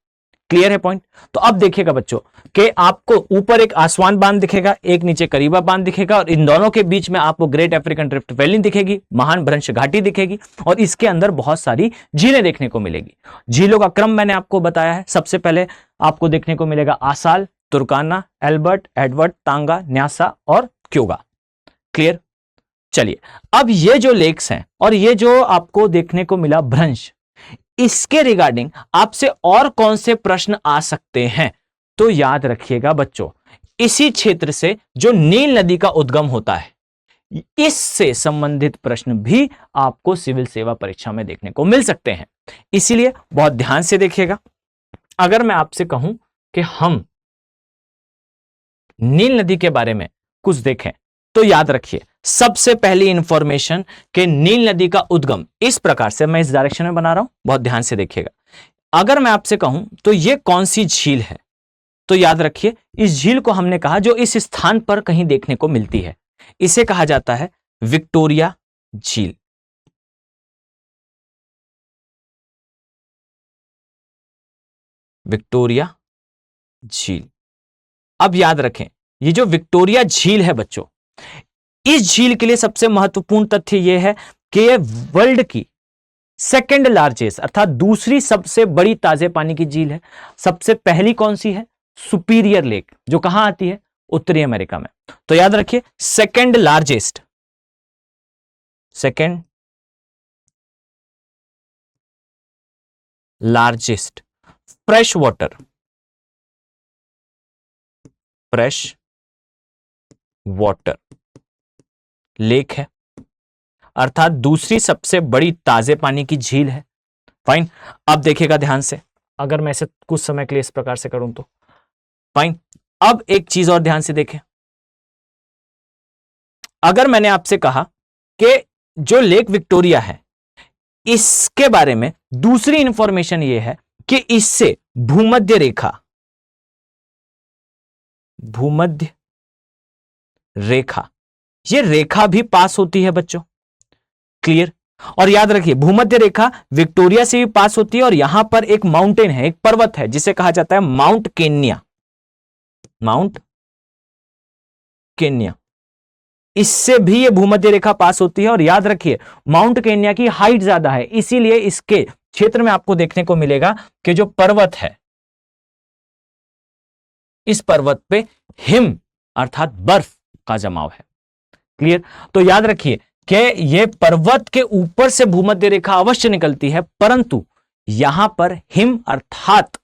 क्लियर है पॉइंट। तो अब देखिएगा बच्चों कि आपको ऊपर एक आसवान बांध दिखेगा, एक नीचे करीबा बांध दिखेगा, और इन दोनों के बीच में आपको ग्रेट अफ्रीकन रिफ्ट वैली दिखेगी, महान भ्रंश घाटी दिखेगी, और इसके अंदर बहुत सारी झीलें देखने को मिलेगी। झीलों का क्रम मैंने आपको बताया है। सबसे पहले आपको देखने को मिलेगा आसाल, तुर्काना, एल्बर्ट, एडवर्ड, तांगा, न्यासा और क्योगा। क्लियर। चलिए अब ये जो लेक्स हैं और ये जो आपको देखने को मिला भ्रंश, इसके रिगार्डिंग आपसे और कौन से प्रश्न आ सकते हैं, तो याद रखिएगा बच्चों इसी क्षेत्र से जो नील नदी का उद्गम होता है, इससे संबंधित प्रश्न भी आपको सिविल सेवा परीक्षा में देखने को मिल सकते हैं। इसीलिए बहुत ध्यान से देखिएगा। अगर मैं आपसे कहूं कि हम नील नदी के बारे में कुछ देखें, तो याद रखिए सबसे पहली इंफॉर्मेशन कि नील नदी का उद्गम इस प्रकार से, मैं इस डायरेक्शन में बना रहा हूं, बहुत ध्यान से देखिएगा। अगर मैं आपसे कहूं तो ये कौन सी झील है, तो याद रखिए इस झील को हमने कहा जो इस स्थान पर कहीं देखने को मिलती है, इसे कहा जाता है विक्टोरिया झील। विक्टोरिया झील। अब याद रखें ये जो विक्टोरिया झील है बच्चों, इस झील के लिए सबसे महत्वपूर्ण तथ्य यह है कि यह वर्ल्ड की सेकंड लार्जेस्ट अर्थात दूसरी सबसे बड़ी ताजे पानी की झील है। सबसे पहली कौन सी है, सुपीरियर लेक, जो कहां आती है, उत्तरी अमेरिका में। तो याद रखिए second largest fresh water lake है, अर्थात दूसरी सबसे बड़ी ताजे पानी की झील है। फाइन। अब देखिएगा ध्यान से, अगर मैं इसे कुछ समय के लिए इस प्रकार से करूं तो फाइन। अब एक चीज और ध्यान से देखें, अगर मैंने आपसे कहा कि जो लेक विक्टोरिया है इसके बारे में दूसरी इंफॉर्मेशन यह है कि इससे भूमध्य रेखा ये रेखा भी पास होती है बच्चों। क्लियर। और याद रखिए भूमध्य रेखा विक्टोरिया से भी पास होती है, और यहां पर एक माउंटेन है, एक पर्वत है जिसे कहा जाता है माउंट केन्या। इससे भी ये भूमध्य रेखा पास होती है। और याद रखिए माउंट केन्या की हाइट ज्यादा है, इसीलिए इसके क्षेत्र में आपको देखने को मिलेगा कि जो पर्वत है, इस पर्वत पे हिम अर्थात बर्फ का जमाव है। क्लियर। तो याद रखिए कि यह पर्वत के ऊपर से भूमध्य रेखा अवश्य निकलती है, परंतु यहां पर हिम अर्थात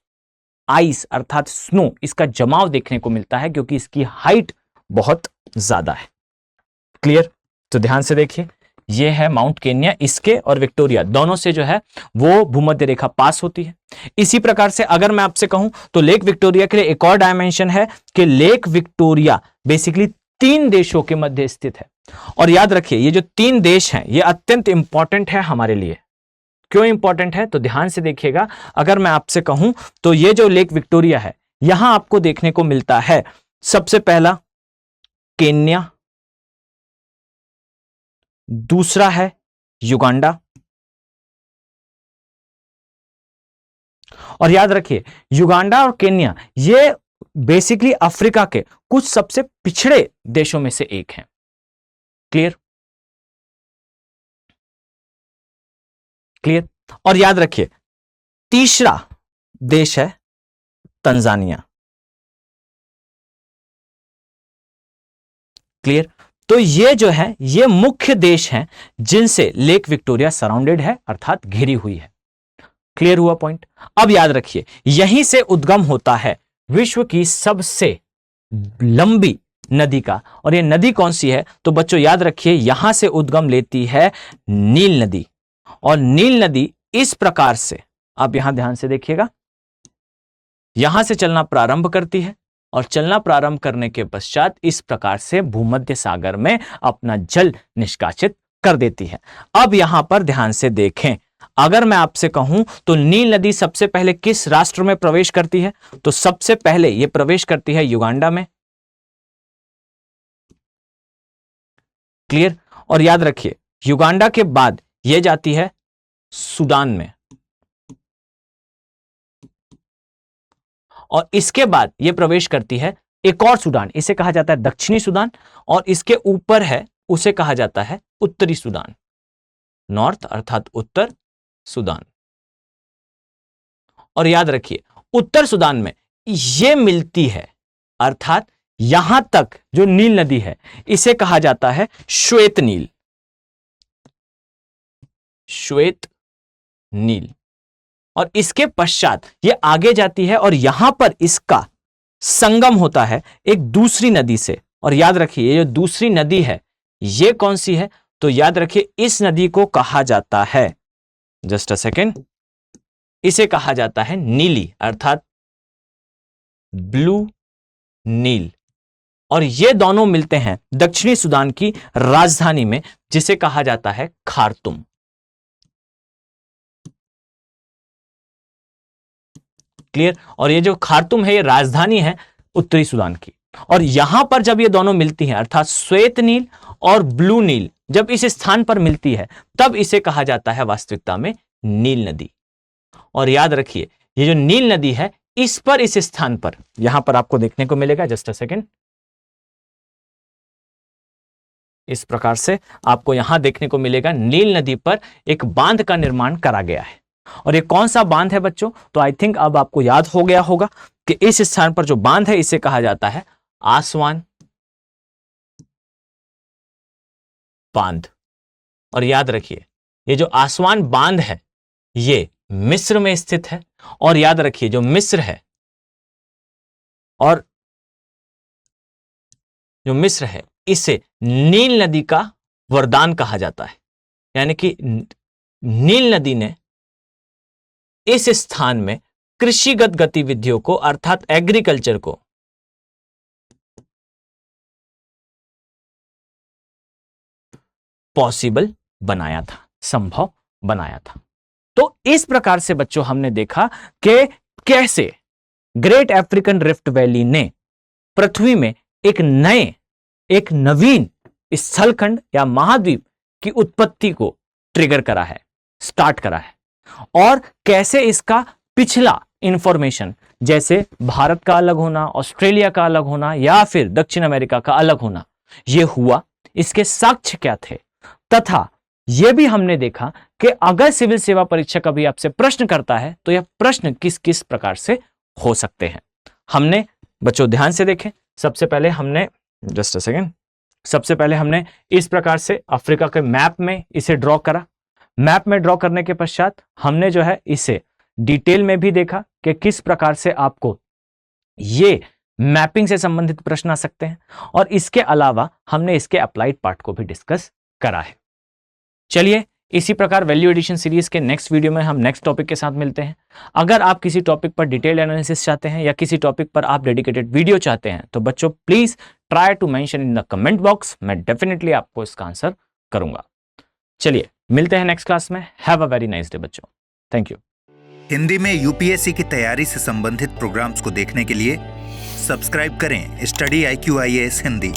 आइस अर्थात स्नो, इसका जमाव देखने को मिलता है क्योंकि इसकी हाइट बहुत ज्यादा है। क्लियर। तो ध्यान से देखिए यह है माउंट केन्या, इसके और विक्टोरिया दोनों से जो है वो भूमध्य रेखा पास होती है। इसी प्रकार से अगर मैं आपसे कहूं तो लेक विक्टोरिया के लिए एक और डायमेंशन है कि लेक विक्टोरिया बेसिकली 3 देशों के मध्य स्थित है। और याद रखिए ये जो 3 देश हैं ये अत्यंत इंपॉर्टेंट है हमारे लिए। क्यों इंपॉर्टेंट है तो ध्यान से देखिएगा। अगर मैं आपसे कहूं तो ये जो लेक विक्टोरिया है यहां आपको देखने को मिलता है सबसे पहला केन्या, दूसरा है युगांडा, और याद रखिए युगांडा और केन्या ये बेसिकली अफ्रीका के कुछ सबसे पिछड़े देशों में से एक हैं। क्लियर? क्लियर? और याद रखिए तीसरा देश है तंजानिया। क्लियर? तो ये जो है ये मुख्य देश हैं जिनसे लेक विक्टोरिया सराउंडेड है, अर्थात घिरी हुई है। क्लियर हुआ पॉइंट? अब याद रखिए यहीं से उद्गम होता है विश्व की सबसे लंबी नदी का, और ये नदी कौन सी है तो बच्चों याद रखिए यहां से उद्गम लेती है नील नदी। और नील नदी इस प्रकार से, आप यहां ध्यान से देखिएगा, यहां से चलना प्रारंभ करती है और चलना प्रारंभ करने के पश्चात इस प्रकार से भूमध्य सागर में अपना जल निष्कासित कर देती है। अब यहां पर ध्यान से देखें, अगर मैं आपसे कहूं तो नील नदी सबसे पहले किस राष्ट्र में प्रवेश करती है तो सबसे पहले यह प्रवेश करती है युगांडा में। क्लियर? और याद रखिए युगांडा के बाद यह जाती है सूडान में, और इसके बाद यह प्रवेश करती है एक और सूडान, इसे कहा जाता है दक्षिणी सूडान, और इसके ऊपर है उसे कहा जाता है उत्तरी सूडान, नॉर्थ अर्थात उत्तर सूडान। और याद रखिए उत्तर सूडान में यह मिलती है, अर्थात यहां तक जो नील नदी है इसे कहा जाता है श्वेत नील। श्वेत नील। और इसके पश्चात यह आगे जाती है और यहां पर इसका संगम होता है एक दूसरी नदी से। और याद रखिए ये जो दूसरी नदी है ये कौन सी है तो याद रखिए इस नदी को कहा जाता है, जस्ट अ सेकेंड, इसे कहा जाता है नीली, अर्थात ब्लू नील। और ये दोनों मिलते हैं दक्षिणी सूडान की राजधानी में जिसे कहा जाता है खार्तूम। क्लियर? और ये जो खार्तूम है ये राजधानी है उत्तरी सूडान की। और यहां पर जब ये दोनों मिलती हैं अर्थात श्वेत नील और ब्लू नील जब इस स्थान पर मिलती है तब इसे कहा जाता है वास्तविकता में नील नदी। और याद रखिए ये जो नील नदी है इस पर, इस स्थान पर यहां पर आपको देखने को मिलेगा, जस्ट अ सेकेंड, इस प्रकार से आपको यहां देखने को मिलेगा नील नदी पर एक बांध का निर्माण करा गया है। और ये कौन सा बांध है बच्चों तो आई थिंक अब आपको याद हो गया होगा कि इस स्थान पर जो बांध है इसे कहा जाता है आसवान बांध। और याद रखिए ये जो आसवान बांध है ये मिस्र में स्थित है। और याद रखिए जो मिस्र है और जो मिस्र है इसे नील नदी का वरदान कहा जाता है, यानी कि नील नदी ने इस स्थान में कृषिगत गतिविधियों को अर्थात एग्रीकल्चर को पॉसिबल बनाया था, संभव बनाया था। तो इस प्रकार से बच्चों हमने देखा कि कैसे ग्रेट अफ्रीकन रिफ्ट वैली ने पृथ्वी में एक नवीन स्थलखंड या महाद्वीप की उत्पत्ति को ट्रिगर करा है, स्टार्ट करा है। और कैसे इसका पिछला इंफॉर्मेशन जैसे भारत का अलग होना, ऑस्ट्रेलिया का अलग होना या फिर दक्षिण अमेरिका का अलग होना यह हुआ, इसके साक्ष्य क्या थे, तथा यह भी हमने देखा कि अगर सिविल सेवा परीक्षा कभी आपसे प्रश्न करता है तो यह प्रश्न किस किस प्रकार से हो सकते हैं। हमने बच्चों ध्यान से देखें, सबसे पहले हमने जस्ट अ सेकेंड, सबसे पहले हमने इस प्रकार से अफ्रीका के मैप में इसे ड्रॉ करा। मैप में ड्रॉ करने के पश्चात हमने जो है इसे डिटेल में भी देखा कि किस प्रकार से आपको ये मैपिंग से संबंधित प्रश्न आ सकते हैं। और इसके अलावा हमने इसके अप्लाइड पार्ट को भी डिस्कस करा है। चलिए इसी प्रकार वैल्यू एडिशन सीरीज के नेक्स्ट वीडियो में हम नेक्स्ट टॉपिक के साथ मिलते हैं। अगर आप किसी टॉपिक पर डिटेल एनालिसिस चाहते हैं या किसी टॉपिक पर आप डेडिकेटेड वीडियो चाहते हैं तो बच्चों please try to mention in the comment box, मैं डेफिनेटली आपको इसका आंसर करूंगा। चलिए मिलते हैं नेक्स्ट क्लास में। Have a very nice day बच्चों, थैंक यू। हिंदी में यूपीएससी की तैयारी से संबंधित प्रोग्राम्स को देखने के लिए सब्सक्राइब करें स्टडी IQ IAS हिंदी।